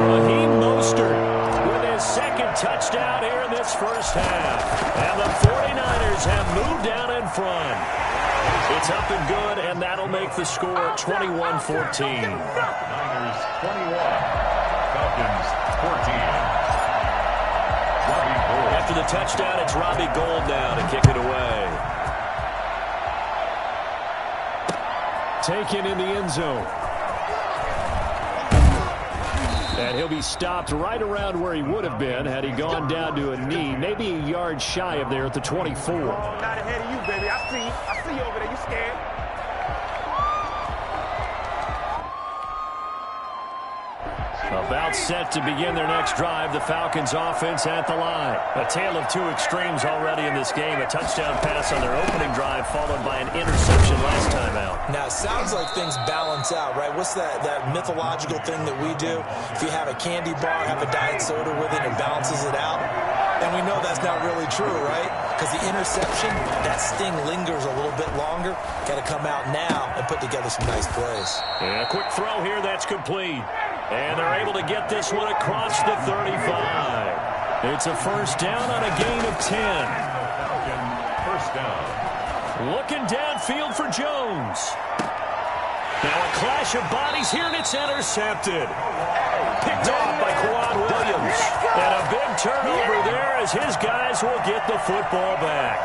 Raheem Mostert with his 2nd touchdown here in this first half. And the 49ers have moved down in front. It's up and good, and that'll make the score 21-14. Niners 21, Falcons 14. Robbie Gould. After the touchdown, it's Robbie Gould now to kick it away. Taken in the end zone. And he'll be stopped right around where he would have been had he gone down to a knee, maybe a yard shy of there at the 24. Not ahead of you, baby. I see you over there. You scared? About set to begin their next drive, the Falcons offense at the line. A tale of 2 extremes already in this game. A touchdown pass on their opening drive followed by an interception last time out. Now, it sounds like things balance out, right? What's that mythological thing that we do? If you have a candy bar, have a diet soda with it, it balances it out. And we know that's not really true, right? Because the interception, that sting lingers a little bit longer. Got to come out now and put together some nice plays. And a quick throw here, that's complete. And they're able to get this one across the 35. It's a first down on a gain of 10. First down. Looking downfield for Jones. Now a clash of bodies here, and it's intercepted. Picked off by Quan Williams. And a big turnover there as his guys will get the football back.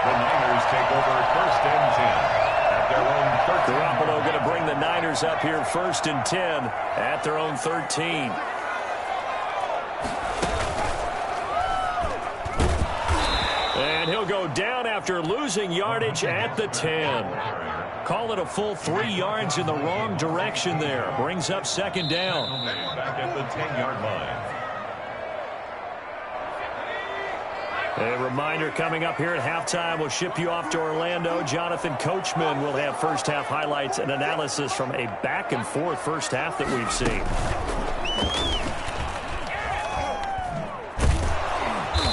The Niners take over first and 10. Their own 13. Garoppolo going to bring the Niners up here 1st and 10 at their own 13. And he'll go down after losing yardage at the 10. Call it a full 3 yards in the wrong direction there. Brings up 2nd down. Back at the 10-yard line. A reminder coming up here at halftime, we'll ship you off to Orlando. Jonathan Coachman will have first half highlights and analysis from a back and forth first half that we've seen.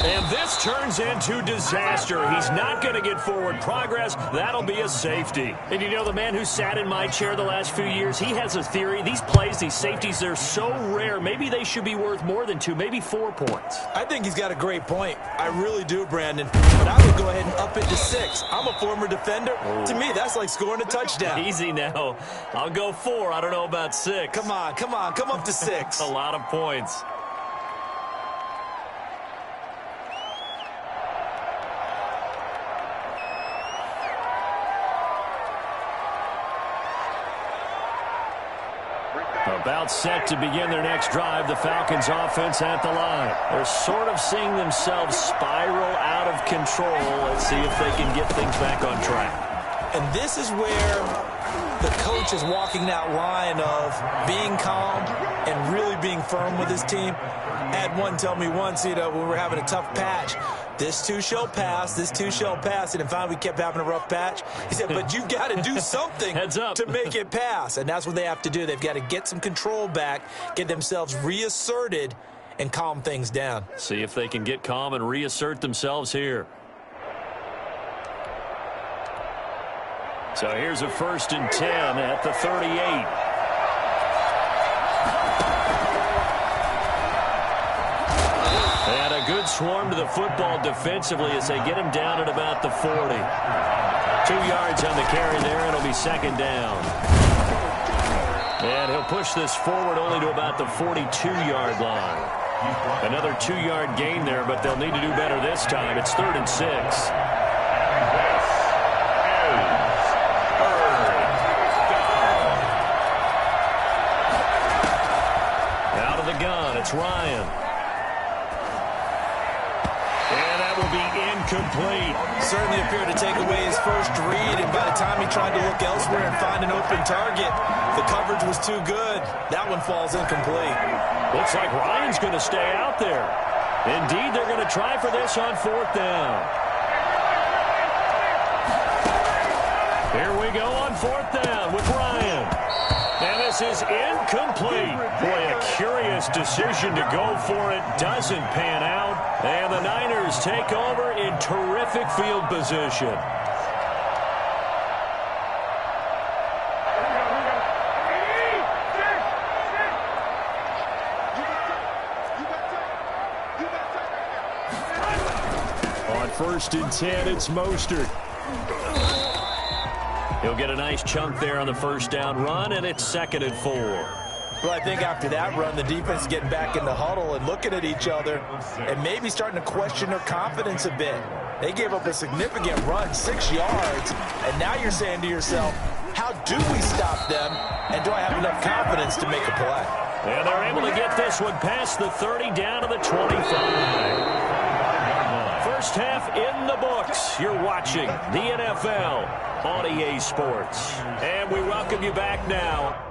And this turns into disaster. He's not going to get forward progress. That'll be a safety. And you know, the man who sat in my chair the last few years, he has a theory. These plays, these safeties, they're so rare. Maybe they should be worth more than 2, maybe 4 points. I think he's got a great point. I really do, Brandon. But I would go ahead and up it to 6. I'm a former defender. To me, that's like scoring a touchdown. Easy now. I'll go 4. I don't know about 6. Come on. Come up to 6. A lot of points. About set to begin their next drive, the Falcons offense at the line. They're sort of seeing themselves spiral out of control. Let's see if they can get things back on track. And this is where the coach is walking that line of being calm and really being firm with his team. I had one tell me once, when we were having a tough patch, this too shall pass, this too shall pass. And finally we kept having a rough patch. He said, but you've got to do something to make it pass. And that's what they have to do. They've got to get some control back, get themselves reasserted, and calm things down. See if they can get calm and reassert themselves here. So here's a 1st and 10 at the 38. And a good swarm to the football defensively as they get him down at about the 40. 2 yards on the carry there, and it'll be 2nd down. And he'll push this forward only to about the 42-yard line. Another 2-yard gain there, but they'll need to do better this time. It's 3rd and 6. Out of the gun, it's Ryan. And that will be incomplete. Certainly appeared to take away his first read, and by the time he tried to look elsewhere and find an open target, the coverage was too good. That one falls incomplete. Looks like Ryan's going to stay out there. Indeed, they're going to try for this on 4th down. Here we go on 4th down with Ryan. And this is incomplete. Boy, a curious decision to go for it. Doesn't pan out. And the Niners take over in terrific field position. On 1st and 10, it's Mostert. He'll get a nice chunk there on the 1st down run, and it's 2nd and 4. Well, I think after that run, the defense is getting back in the huddle and looking at each other and maybe starting to question their confidence a bit. They gave up a significant run, 6 yards, and now you're saying to yourself, how do we stop them, and do I have enough confidence to make a play? And they're able to get this one past the 30 down to the 25. First half in the books. You're watching the NFL on EA Sports. And we welcome you back now.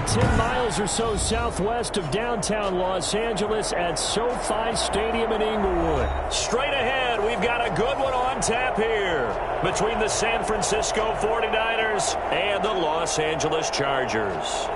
about 10 miles or so southwest of downtown Los Angeles at SoFi Stadium in Inglewood. Straight ahead, we've got a good one on tap here between the San Francisco 49ers and the Los Angeles Chargers.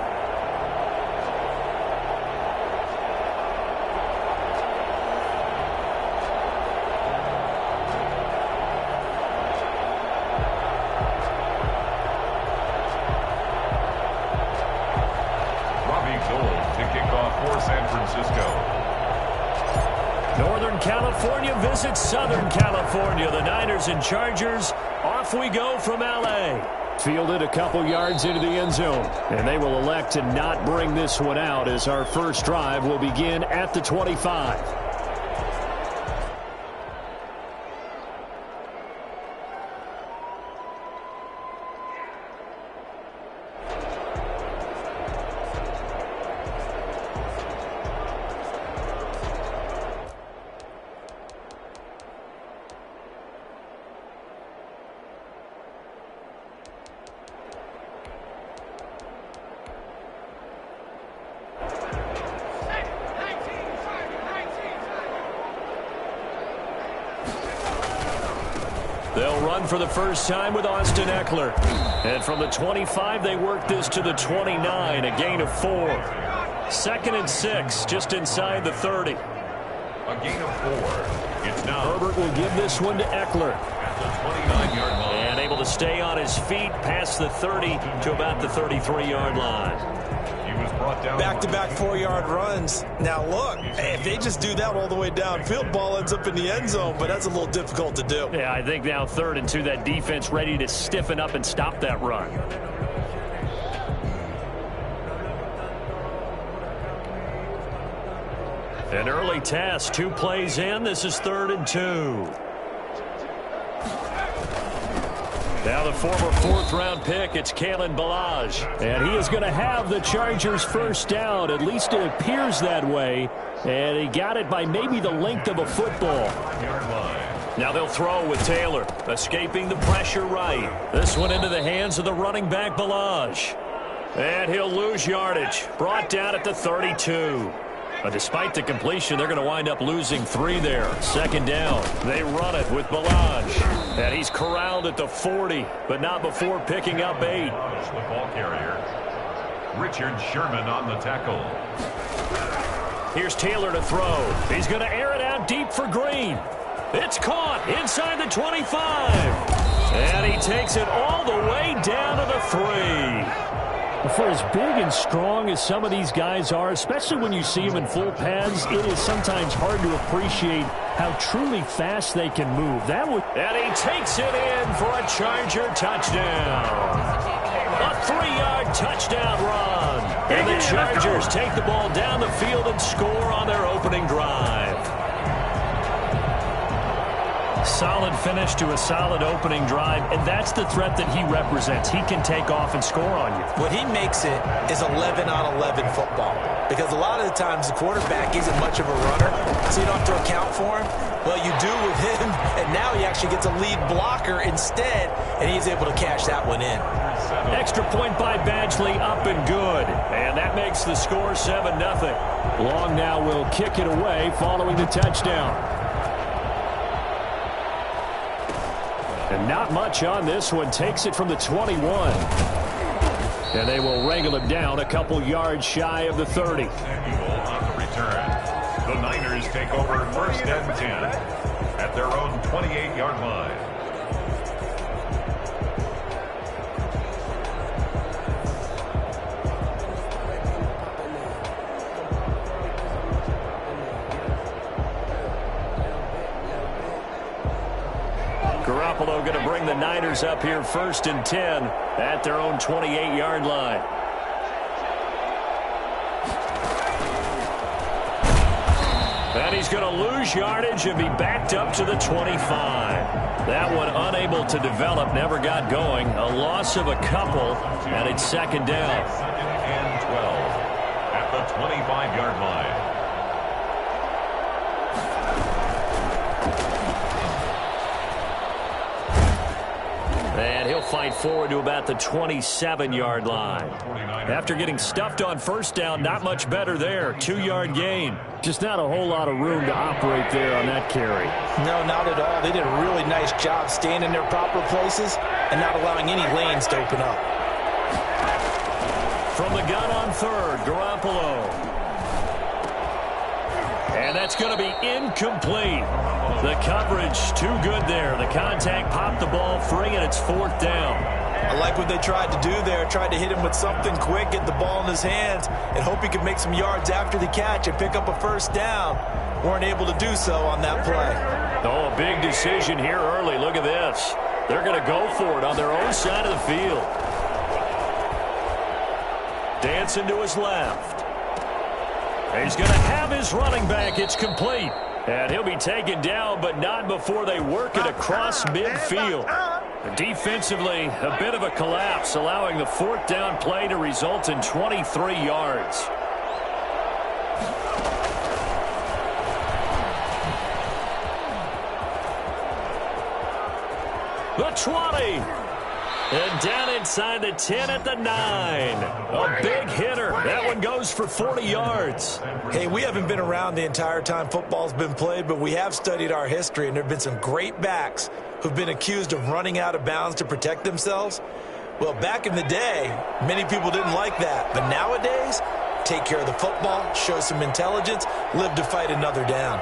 Northern California visits Southern California. The Niners and Chargers, off we go from L.A. Fielded a couple yards into the end zone, and they will elect to not bring this one out as our first drive will begin at the 25. They'll run for the first time with Austin Eckler. And from the 25, they work this to the 29, a gain of 4. 2nd and 6, just inside the 30. A gain of 4. It's now Herbert will give this one to Eckler. At the 29-yard line. And able to stay on his feet past the 30 to about the 33-yard line. He was brought down. Back-to-back 4-yard runs. Now, look, if they just do that all the way downfield, ball ends up in the end zone, but that's a little difficult to do. Yeah, I think now 3rd and 2, that defense ready to stiffen up and stop that run. An early test, 2 plays in. This is 3rd and 2. Now the former 4th-round pick, it's Kalen Ballage. And he is going to have the Chargers first down. At least it appears that way. And he got it by maybe the length of a football. Now they'll throw with Taylor, escaping the pressure right. This one into the hands of the running back, Ballage. And he'll lose yardage. Brought down at the 32. But despite the completion, they're going to wind up losing 3 there. 2nd down. They run it with Ballage. And he's corralled at the 40, but not before picking up 8. The ball carrier, Richard Sherman on the tackle. Here's Taylor to throw. He's going to air it out deep for Green. It's caught inside the 25. And he takes it all the way down to the 3. For as big and strong as some of these guys are, especially when you see them in full pads, it is sometimes hard to appreciate how truly fast they can move. And he takes it in for a Charger touchdown. A 3-yard touchdown run. And the Chargers take the ball down the field and score on their opening drive. Solid finish to a solid opening drive, and that's the threat that he represents. He can take off and score on you. What he makes it is 11-on-11 football, because a lot of the times the quarterback isn't much of a runner, so you don't have to account for him. Well, you do with him, and now he actually gets a lead blocker instead, and he's able to cash that one in. Extra point by Badgley, up and good. And that makes the score 7-0. Long now will kick it away following the touchdown. And not much on this one. Takes it from the 21. And they will wrangle him down a couple yards shy of the 30. On the return. The Niners take over 1st and 10 at their own 28-yard line. Garoppolo going to bring the Niners up here 1st and 10 at their own 28-yard line. And he's going to lose yardage and be backed up to the 25. That one unable to develop, never got going. A loss of a couple, and it's 2nd down. 2nd and 12 at the 25-yard line. And he'll fight forward to about the 27-yard line. After getting stuffed on first down, not much better there. 2-yard gain. Just not a whole lot of room to operate there on that carry. No, not at all. They did a really nice job staying in their proper places and not allowing any lanes to open up. From the gun on third, Garoppolo. And that's going to be incomplete. The coverage too good there. The contact popped the ball free, and it's fourth down. I like what they tried to do there. Tried to hit him with something quick, get the ball in his hands, and hope he could make some yards after the catch and pick up a first down. Weren't able to do so on that play. Oh, a big decision here early. Look at this. They're going to go for it on their own side of the field. Dancing to his left. He's going to have his running back. It's complete. And he'll be taken down, but not before they work it across midfield. Defensively, a bit of a collapse, allowing the fourth down play to result in 23 yards. The 20. And down inside the 10 at the 9. A big hitter. That one goes for 40 yards. Hey, we haven't been around the entire time football's been played, but we have studied our history, and there have been some great backs who've been accused of running out of bounds to protect themselves. Well, back in the day, many people didn't like that. But nowadays, take care of the football, show some intelligence, live to fight another down.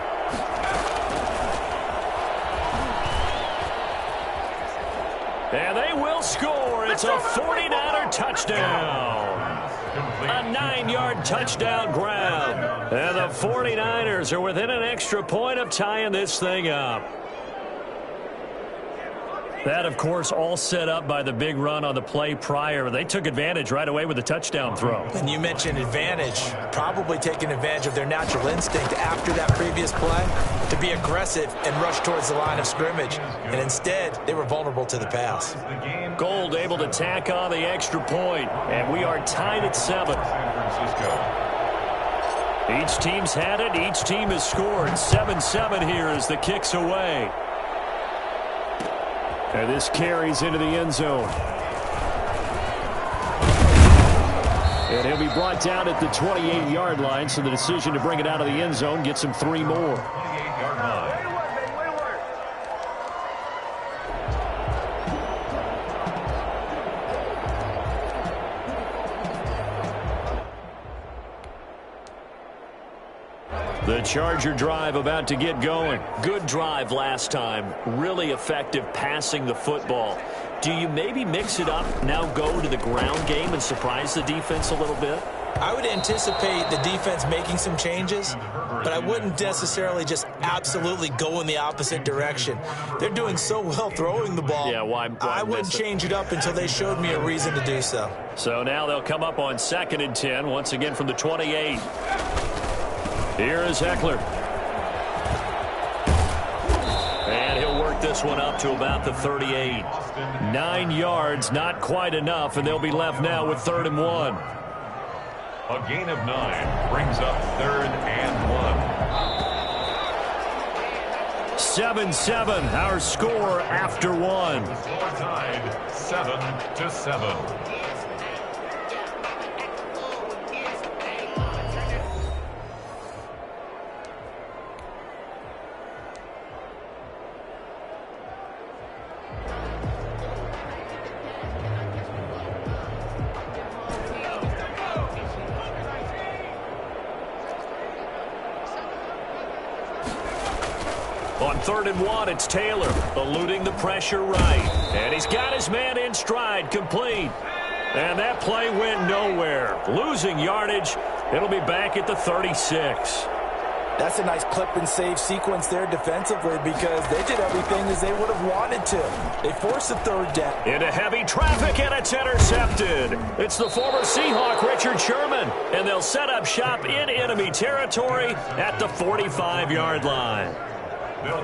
And they will score. It's a 49er touchdown. A 9-yard touchdown grab. And the 49ers are within an extra point of tying this thing up. That, of course, all set up by the big run on the play prior. They took advantage right away with the touchdown throw. And you mentioned advantage, probably taking advantage of their natural instinct after that previous play to be aggressive and rush towards the line of scrimmage. And instead, they were vulnerable to the pass. Gold able to tack on the extra point, and we are tied at 7. Each team's had it. Each team has scored. 7-7 here as the kick's away. And this carries into the end zone. And he'll be brought down at the 28-yard line, so the decision to bring it out of the end zone gets him 3 more. 28-yard line. The Charger drive about to get going. Good drive last time. Really effective passing the football. Do you maybe mix it up, now go to the ground game and surprise the defense a little bit? I would anticipate the defense making some changes, but I wouldn't necessarily just absolutely go in the opposite direction. They're doing so well throwing the ball. Yeah, why I wouldn't change it up until they showed me a reason to do so. So now they'll come up on 2nd and 10, once again from the 28. Here is Eckler. And he'll work this one up to about the 38. 9 yards, not quite enough, and they'll be left now with 3rd and 1. A gain of 9 brings up 3rd and 1. 7-7, our score after 1. Score tied 7-7. On 3rd and 1, it's Taylor, eluding the pressure right. And he's got his man in stride, complete. And that play went nowhere. Losing yardage, it'll be back at the 36. That's a nice clip and save sequence there defensively because they did everything as they would have wanted to. They forced a 3rd down. Into heavy traffic, and it's intercepted. It's the former Seahawk, Richard Sherman. And they'll set up shop in enemy territory at the 45-yard line.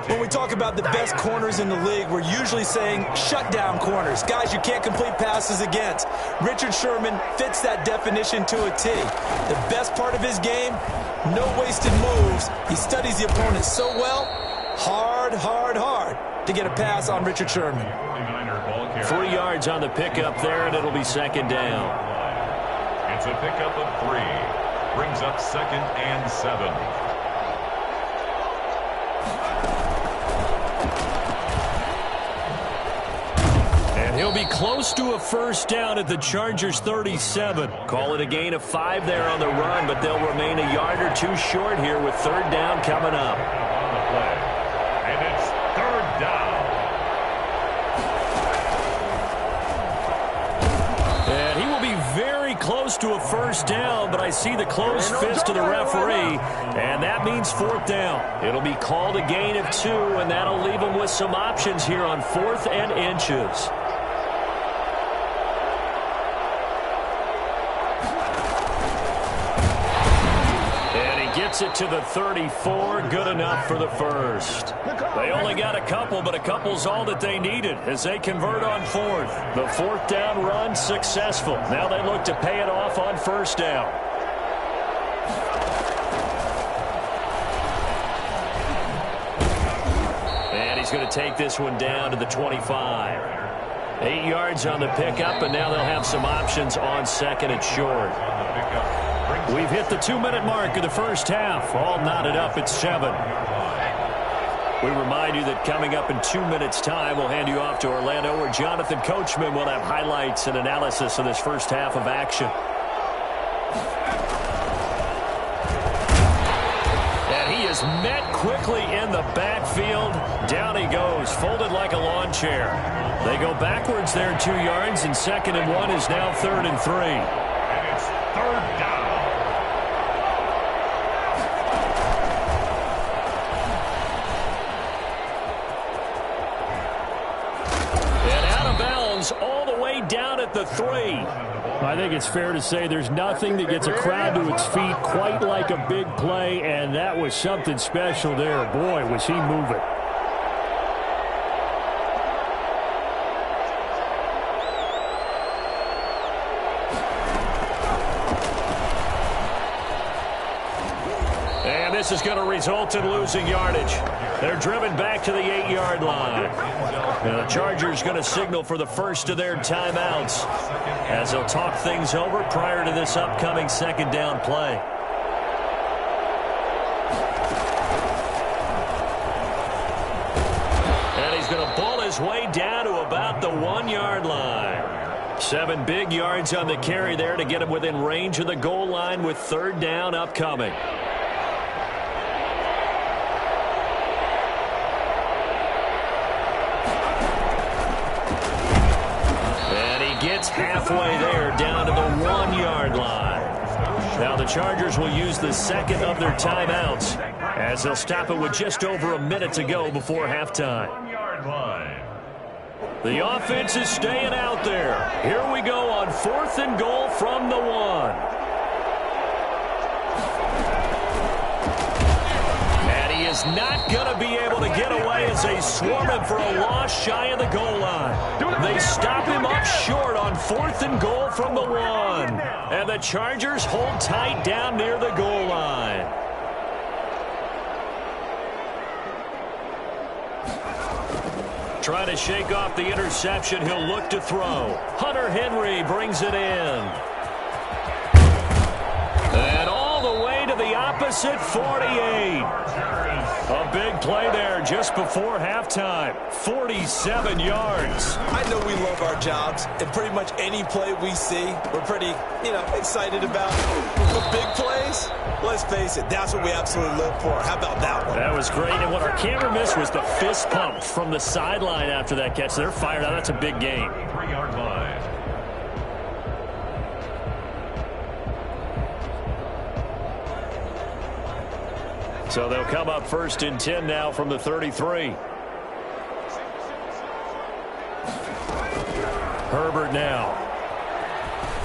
When we talk about the best corners in the league, we're usually saying shutdown corners, guys you can't complete passes against. Richard Sherman fits that definition to a T. The best part of his game, no wasted moves. He studies the opponent so well, hard, to get a pass on Richard Sherman. 3 yards on the pickup there, and it'll be second down. It's a pickup of 3. Brings up 2nd and 7. And he'll be close to a first down at the Chargers' 37. Call it a gain of 5 there on the run, but they'll remain a yard or 2 short here with 3rd down coming up. On the play. And it's 3rd down. And he will be very close to a first down, but I see the closed fist of the referee, and that means 4th down. It'll be called a gain of 2, and that'll leave them with some options here on 4th and inches. Gets it to the 34, good enough for the first. They only got a couple, but a couple's all that they needed as they convert on 4th. The 4th down run successful. Now they look to pay it off on 1st down. And he's going to take this one down to the 25. 8 yards on the pickup, and now they'll have some options on 2nd and short. We've hit the 2-minute mark of the first half. All knotted up at 7. We remind you that coming up in 2 minutes' time, we'll hand you off to Orlando, where Jonathan Coachman will have highlights and analysis of this first half of action. And he is met quickly in the backfield. Down he goes, folded like a lawn chair. They go backwards there 2 yards, and 2nd and 1 is now 3rd and 3. And it's 3rd down. All the way down at the 3. I think it's fair to say there's nothing that gets a crowd to its feet quite like a big play, and that was something special there. Boy, was he moving. And this is going to result in losing yardage. They're driven back to the 8-yard line. Now the Chargers going to signal for the first of their timeouts as they'll talk things over prior to this upcoming 2nd down play. And he's going to ball his way down to about the 1-yard line. 7 big yards on the carry there to get him within range of the goal line with 3rd down upcoming. Gets halfway there down to the 1-yard line. Now the Chargers will use the 2nd of their timeouts as they'll stop it with just over a minute to go before halftime. 1-yard line. The offense is staying out there. Here we go on 4th and goal from the 1. Is not going to be able to get away as they swarm him for a loss shy of the goal line. They stop him up short on 4th and goal from the 1. And the Chargers hold tight down near the goal line. Trying to shake off the interception, he'll look to throw. Hunter Henry brings it in. And all the way to the opposite 48. A big play there just before halftime. 47 yards. I know we love our jobs, and pretty much any play we see, we're pretty, excited about. But big plays, let's face it, that's what we absolutely live for. How about that one? That was great, and what our camera missed was the fist pump from the sideline after that catch. They're fired out. That's a big game. 3-yard line. So they'll come up 1st and 10 now from the 33. Herbert now.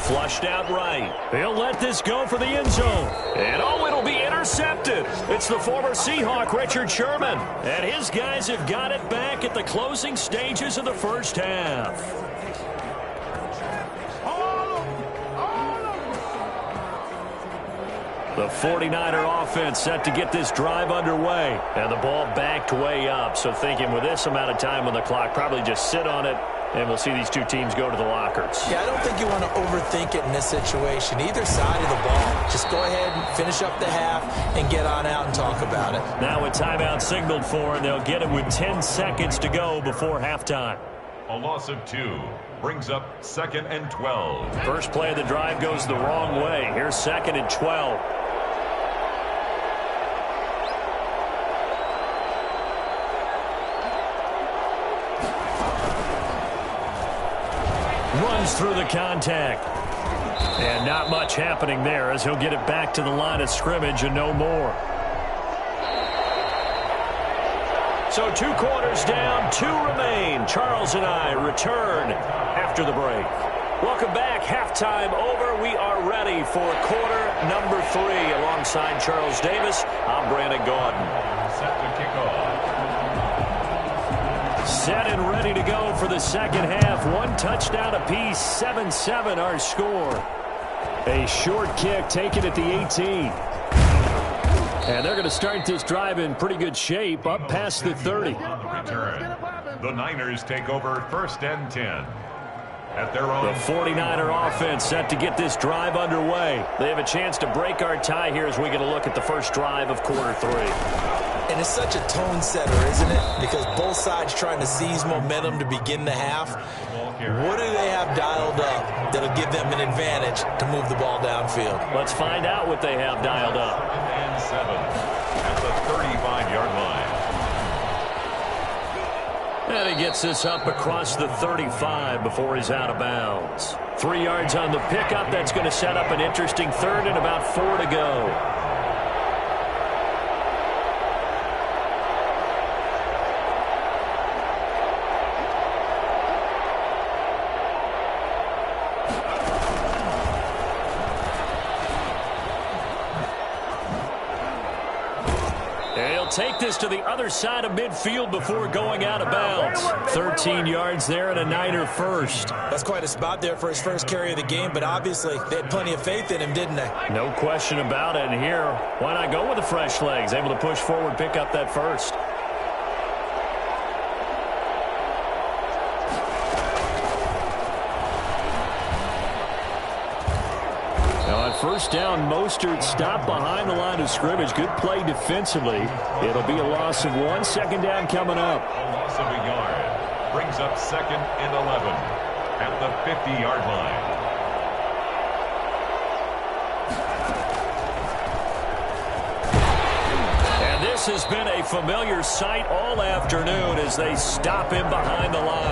Flushed out right. He'll let this go for the end zone. And it'll be intercepted. It's the former Seahawk, Richard Sherman. And his guys have got it back at the closing stages of the first half. The 49er offense set to get this drive underway. And the ball backed way up. So thinking with this amount of time on the clock, probably just sit on it, and we'll see these two teams go to the lockers. Yeah, I don't think you want to overthink it in this situation. Either side of the ball. Just go ahead and finish up the half and get on out and talk about it. Now a timeout signaled for, and they'll get it with 10 seconds to go before halftime. A loss of 2 brings up 2nd and 12. First play of the drive goes the wrong way. Here's 2nd and 12. Runs through the contact. And not much happening there as he'll get it back to the line of scrimmage and no more. So 2 quarters down, 2 remain. Charles and I return after the break. Welcome back. Halftime over. We are ready for quarter number 3. Alongside Charles Davis, I'm Brandon Gaudin. Set to kick off. Set and ready to go for the second half. 1 touchdown apiece, 7-7 our score. A short kick taken at the 18. And they're going to start this drive in pretty good shape, up past the 30. Return. The Niners take over 1st and 10. At their own. The 49er offense set to get this drive underway. They have a chance to break our tie here as we get a look at the first drive of quarter 3. And it's such a tone setter, isn't it? Because both sides trying to seize momentum to begin the half. What do they have dialed up that'll give them an advantage to move the ball downfield? Let's find out what they have dialed up. 2nd and 7 at the 35-yard line. And he gets this up across the 35 before he's out of bounds. 3 yards on the pickup. That's going to set up an interesting 3rd and about 4 to go. Take this to the other side of midfield before going out of bounds. 13 yards there and a Niner first. That's quite a spot there for his first carry of the game, but obviously they had plenty of faith in him, didn't they? No question about it. And here, why not go with the fresh legs? Able to push forward, pick up that first. First down, Mostert stopped behind the line of scrimmage. Good play defensively. It'll be a loss of 1. Second down coming up. A loss of a yard brings up 2nd and 11 at the 50-yard line. And this has been a familiar sight all afternoon as they stop him behind the line.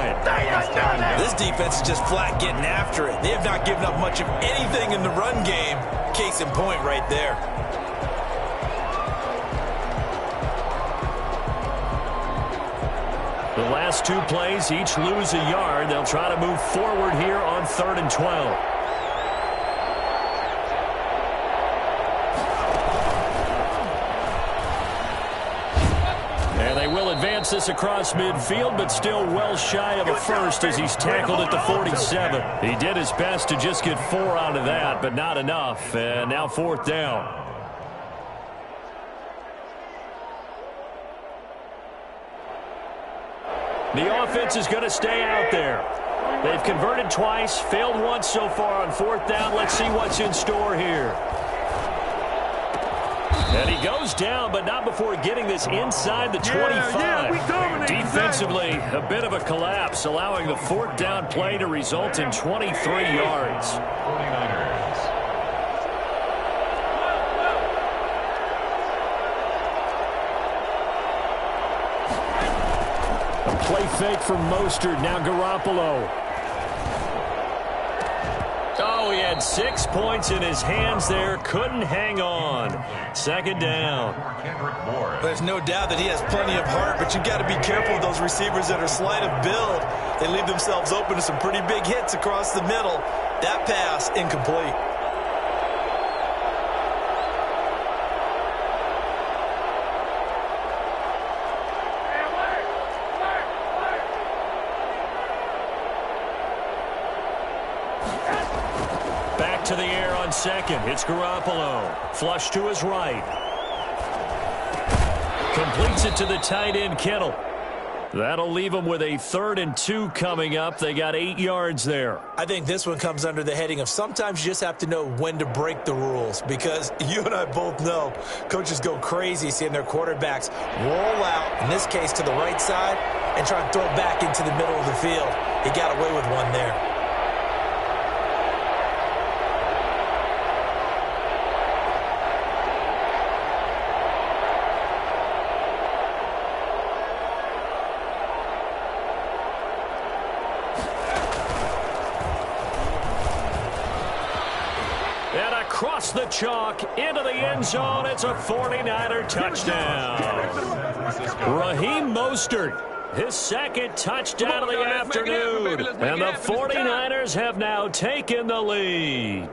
This defense is just flat getting after it. They have not given up much of anything in the run game. Case in point right there. The last 2 plays each lose a yard. They'll try to move forward here on 3rd and 12. Advance this across midfield, but still well shy of a first as he's tackled at the 47. He did his best to just get 4 out of that, but not enough. And now 4th down. The offense is going to stay out there. They've converted twice, failed once so far on 4th down. Let's see what's in store here. And he goes down, but not before getting this inside the 25. Defensively, a bit of a collapse, allowing the 4th down play to result in 23 yards. 49ers. A play fake from Mostert, now Garoppolo. Oh, he had 6 points in his hands there. Couldn't hang on. 2nd down. There's no doubt that he has plenty of heart, but you've got to be careful of those receivers that are slight of build. They leave themselves open to some pretty big hits across the middle. That pass, incomplete. to the air on second. It's Garoppolo. Flush to his right. Completes it to the tight end, Kittle. That'll leave them with a 3rd and 2 coming up. They got 8 yards there. I think this one comes under the heading of sometimes you just have to know when to break the rules, because you and I both know coaches go crazy seeing their quarterbacks roll out, in this case to the right side, and try to throw it back into the middle of the field. He got away with one there. Across the chalk, into the end zone. It's a 49er touchdown. Raheem Mostert, his 2nd touchdown of the afternoon. And the 49ers have now taken the lead.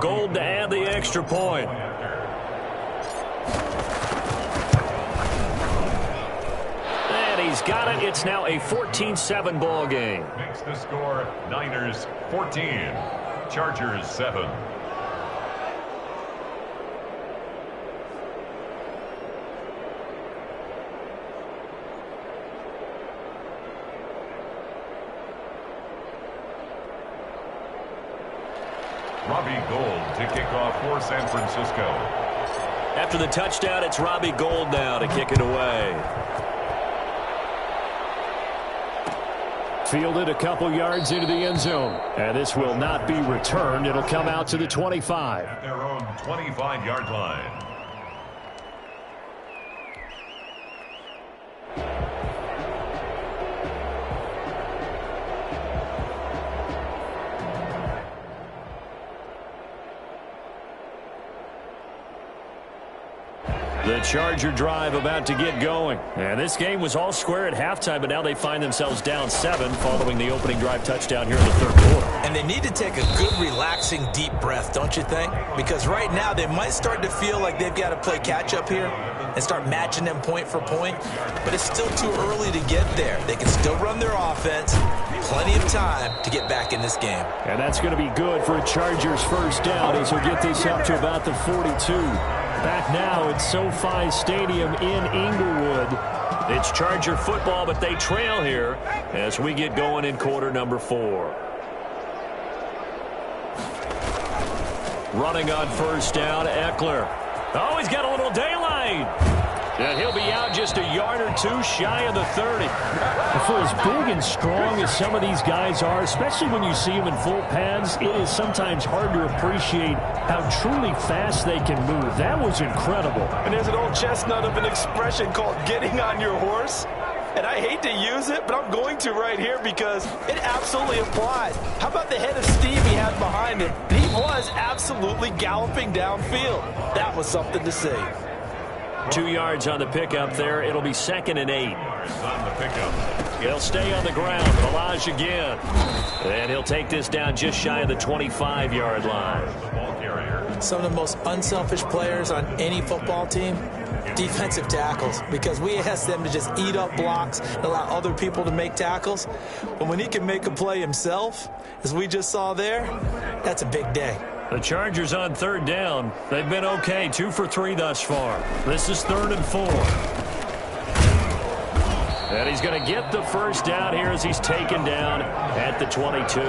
Gold to add the extra point. He's got it. It's now a 14-7 ball game. Makes the score Niners 14, Chargers 7. Robbie Gould to kick off for San Francisco. After the touchdown, it's Robbie Gould now to kick it away. Fielded a couple yards into the end zone. And this will not be returned. It'll come out to the 25. At their own 25-yard line. The Charger drive about to get going. And this game was all square at halftime, but now they find themselves down 7 following the opening drive touchdown here in the 3rd quarter. And they need to take a good, relaxing, deep breath, don't you think? Because right now they might start to feel like they've got to play catch-up here and start matching them point for point. But it's still too early to get there. They can still run their offense. Plenty of time to get back in this game. And that's going to be good for a Chargers first down as he'll get this up to about the 42. Back now at SoFi Stadium in Inglewood. It's Charger football, but they trail here as we get going in quarter number 4. Running on first down, Eckler. Oh, he's got a little daylight. And he'll be out just a yard or 2 shy of the 30. For as big and strong as some of these guys are, especially when you see them in full pads, it is sometimes hard to appreciate how truly fast they can move. That was incredible. And there's an old chestnut of an expression called getting on your horse. And I hate to use it, but I'm going to right here because it absolutely applies. How about the head of steam he had behind him? He was absolutely galloping downfield. That was something to see. 2 yards on the pickup there. It'll be 2nd and 8. On the pickup. He'll stay on the ground. Balaj again. And he'll take this down just shy of the 25-yard line. The ball carrier. Some of the most unselfish players on any football team, defensive tackles, because we ask them to just eat up blocks and allow other people to make tackles. But when he can make a play himself, as we just saw there, that's a big day. The Chargers on 3rd down. They've been okay, 2 for 3 thus far. This is 3rd and 4. And he's going to get the first down here as he's taken down at the 22.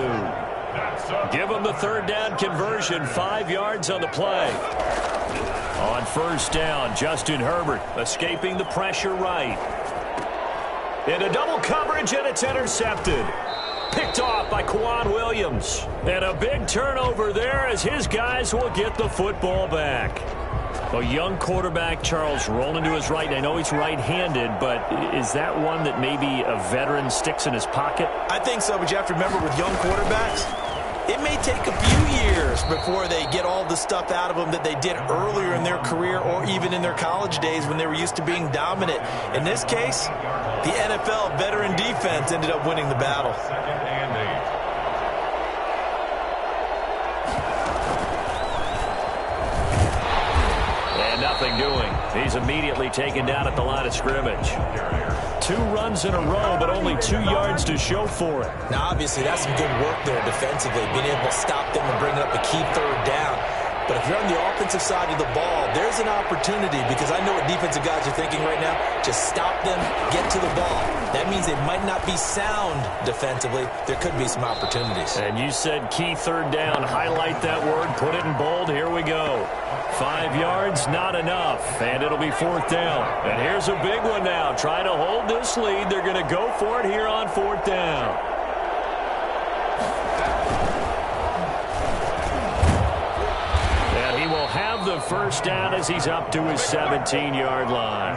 Give him the 3rd down conversion, 5 yards on the play. On first down, Justin Herbert escaping the pressure right. Into double coverage, and it's intercepted. Picked off by Quan Williams. And a big turnover there as his guys will get the football back. A young quarterback, Charles, rolling to his right. I know he's right-handed, but is that one that maybe a veteran sticks in his pocket? I think so, but you have to remember with young quarterbacks, it may take a few years before they get all the stuff out of them that they did earlier in their career or even in their college days when they were used to being dominant. In this case, the NFL veteran defense ended up winning the battle. 2nd and 8. And nothing doing. He's immediately taken down at the line of scrimmage. 2 runs in a row, but only 2 yards to show for it. Now, obviously, that's some good work there defensively, being able to stop them and bring up a key third down. But if you're on the offensive side of the ball, there's an opportunity, because I know what defensive guys are thinking right now. Just stop them, get to the ball. That means they might not be sound defensively. There could be some opportunities. And you said key third down. Highlight that word, put it in bold. Here we go. 5 yards, not enough, and it'll be 4th down. And here's a big one now. Trying to hold this lead. They're going to go for it here on 4th down. Have the first down as he's up to his 17-yard line.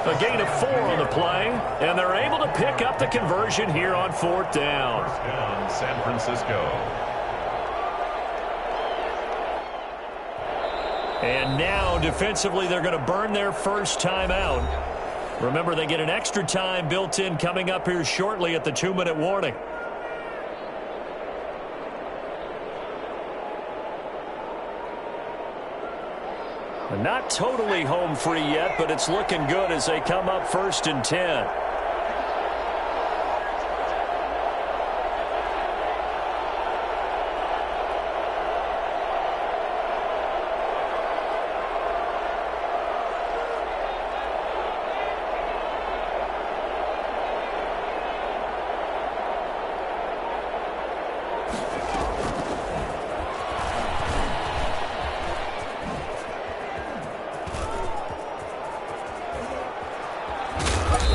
A gain of 4 on the play, and they're able to pick up the conversion here on 4th down. San Francisco. And now, defensively, they're going to burn their first time out. Remember, they get an extra time built in coming up here shortly at the 2-minute warning. Not totally home free yet, but it's looking good as they come up 1st and 10.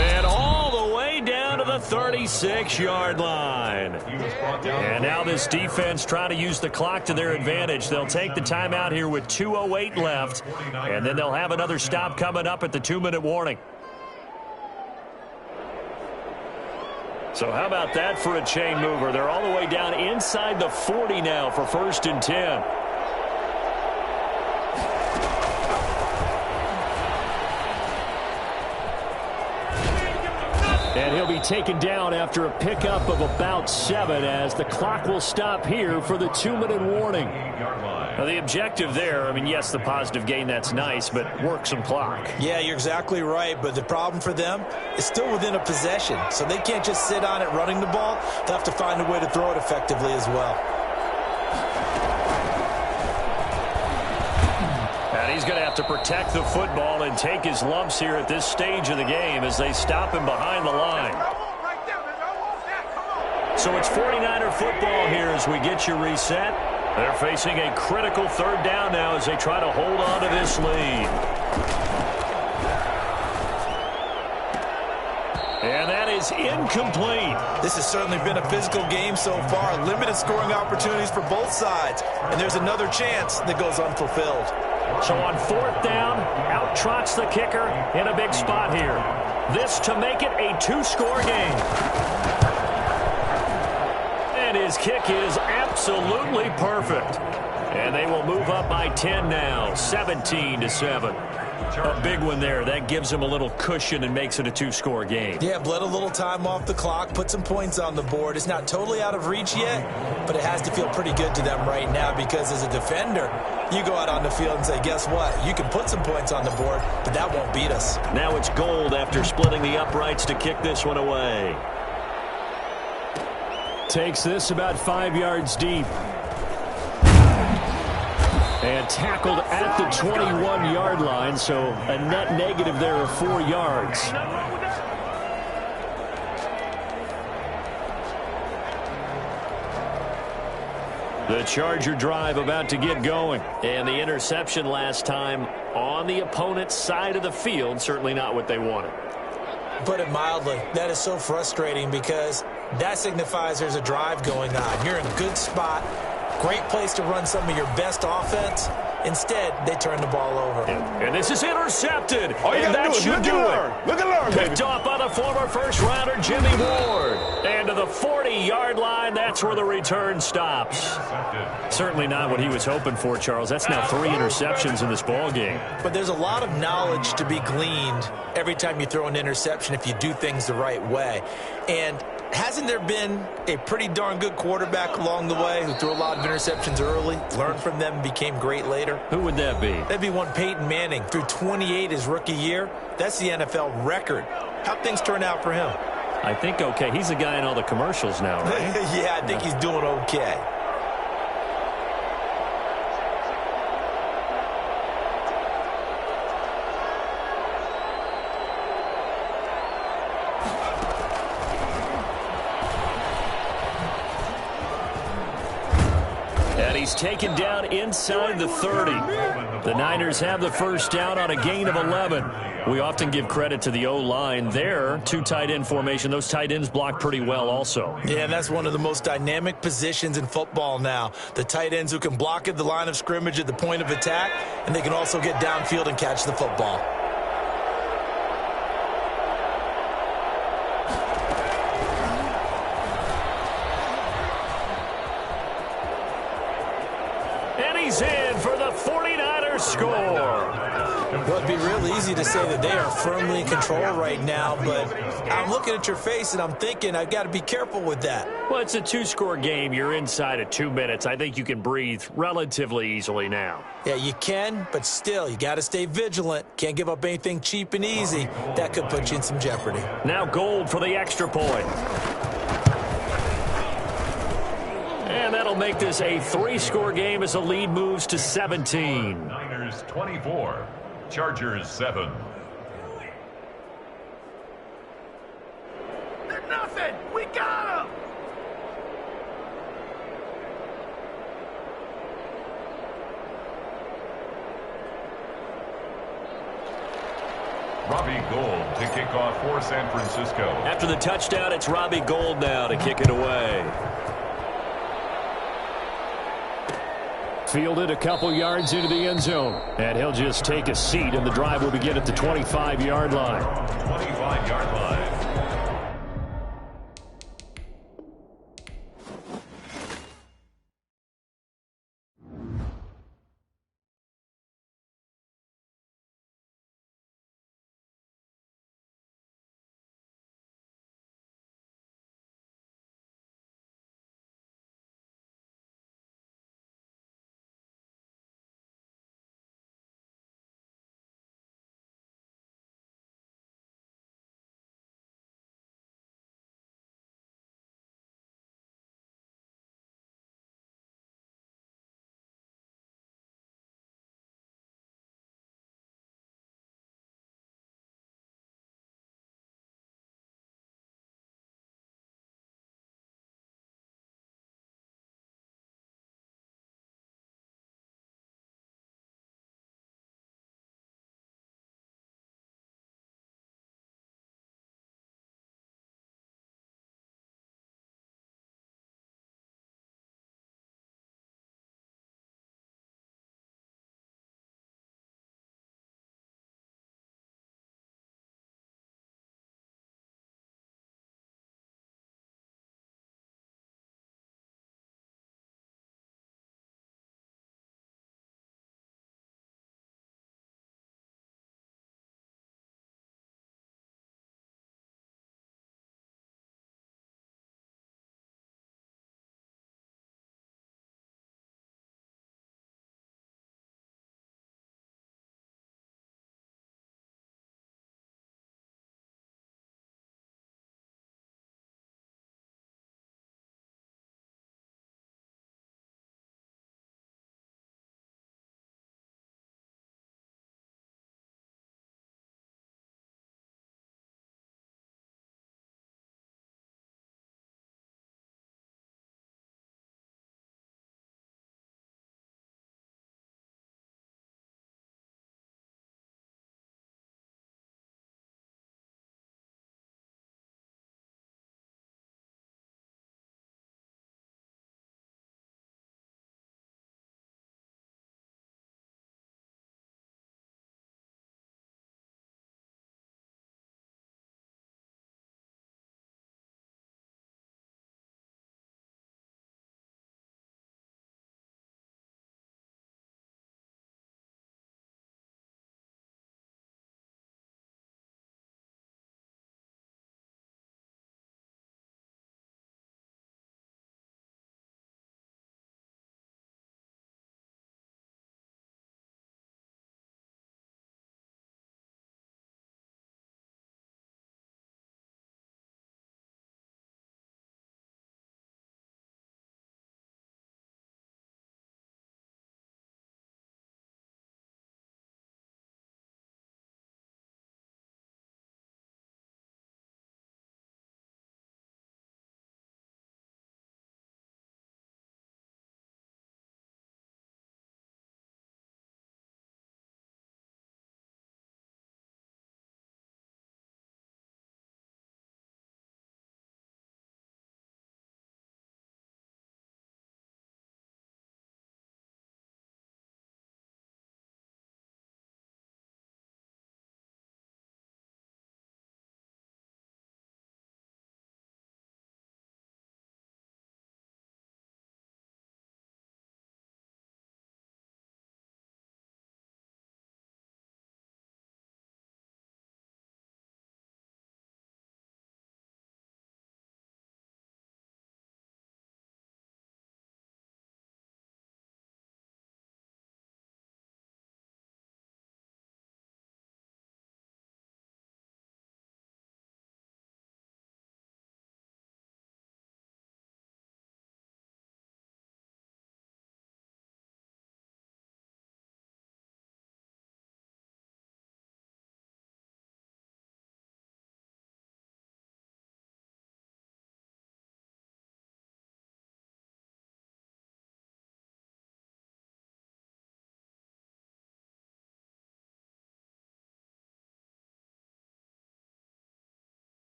And all the way down to the 36-yard line. And now this defense trying to use the clock to their advantage. They'll take the timeout here with 2:08 left, and then they'll have another stop coming up at the 2-minute warning. So how about that for a chain mover? They're all the way down inside the 40 now for 1st and 10. And he'll be taken down after a pickup of about 7 as the clock will stop here for the 2-minute warning. Now, the objective there, I mean, yes, the positive gain, that's nice, but work some clock. Yeah, you're exactly right, but the problem for them is still within a possession, so they can't just sit on it running the ball. They'll have to find a way to throw it effectively as well. And he's going to have to protect the football and take his lumps here at this stage of the game as they stop him behind the line. So it's 49er football here as we get you reset. They're facing a critical 3rd down now as they try to hold on to this lead. And that is incomplete. This has certainly been a physical game so far. Limited scoring opportunities for both sides. And there's another chance that goes unfulfilled. So on 4th down, out trots the kicker in a big spot here. This to make it a 2-score game. And his kick is absolutely perfect. And they will move up by 10 now, 17-7. A big one there. That gives them a little cushion and makes it a 2-score game. Yeah, bled a little time off the clock, put some points on the board. It's not totally out of reach yet, but it has to feel pretty good to them right now because as a defender, you go out on the field and say, guess what? You can put some points on the board, but that won't beat us. Now it's Gold after splitting the uprights to kick this one away. Takes this about 5 yards deep. And tackled at the 21-yard line, so a net negative there of 4 yards. The Charger drive about to get going. And the interception last time on the opponent's side of the field, certainly not what they wanted. Put it mildly, that is so frustrating because that signifies there's a drive going on. You're in a good spot. Great place to run some of your best offense. Instead, they turn the ball over. And this is intercepted. All you and got to do is look and learn. Look and learn, baby. Picked off by the former first-rounder Jimmy Ward. And to the 40-yard line, that's where the return stops. Certainly not what he was hoping for, Charles. That's now 3 interceptions in this ball game. But there's a lot of knowledge to be gleaned every time you throw an interception if you do things the right way. And Hasn't there been a pretty darn good quarterback along the way who threw a lot of interceptions early, learned from them, and became great later? Who would that be? That'd be one Peyton Manning. Threw 28 his rookie year. That's the NFL record. How'd things turn out for him? I think okay. He's the guy in all the commercials now, right? Yeah, I think he's doing okay. And he's taken down inside the 30. The Niners have the first down on a gain of 11. We often give credit to the O-line there. Two tight end formation. Those tight ends block pretty well also. Yeah, and that's one of the most dynamic positions in football now. The tight ends who can block at the line of scrimmage at the point of attack, and they can also get downfield and catch the football. And he's in for the 49ers score. Well, it'd be real easy to say that they are firmly in control right now, but I'm looking at your face and I'm thinking I've got to be careful with that. Well, it's a two-score game. You're inside of 2 minutes. I think you can breathe relatively easily now. Yeah, you can, but still, you got to stay vigilant. Can't give up anything cheap and easy. That could put you in some jeopardy. Now Gold for the extra point. And that'll make this a 3-score game as the lead moves to 17. Niners 24, Chargers 7. They're nothing. We got him. Robbie Gould to kick off for San Francisco. After the touchdown, it's Robbie Gould now to kick it away. Fielded a couple yards into the end zone. And he'll just take a seat, and the drive will begin at the 25-yard line. 25-yard line.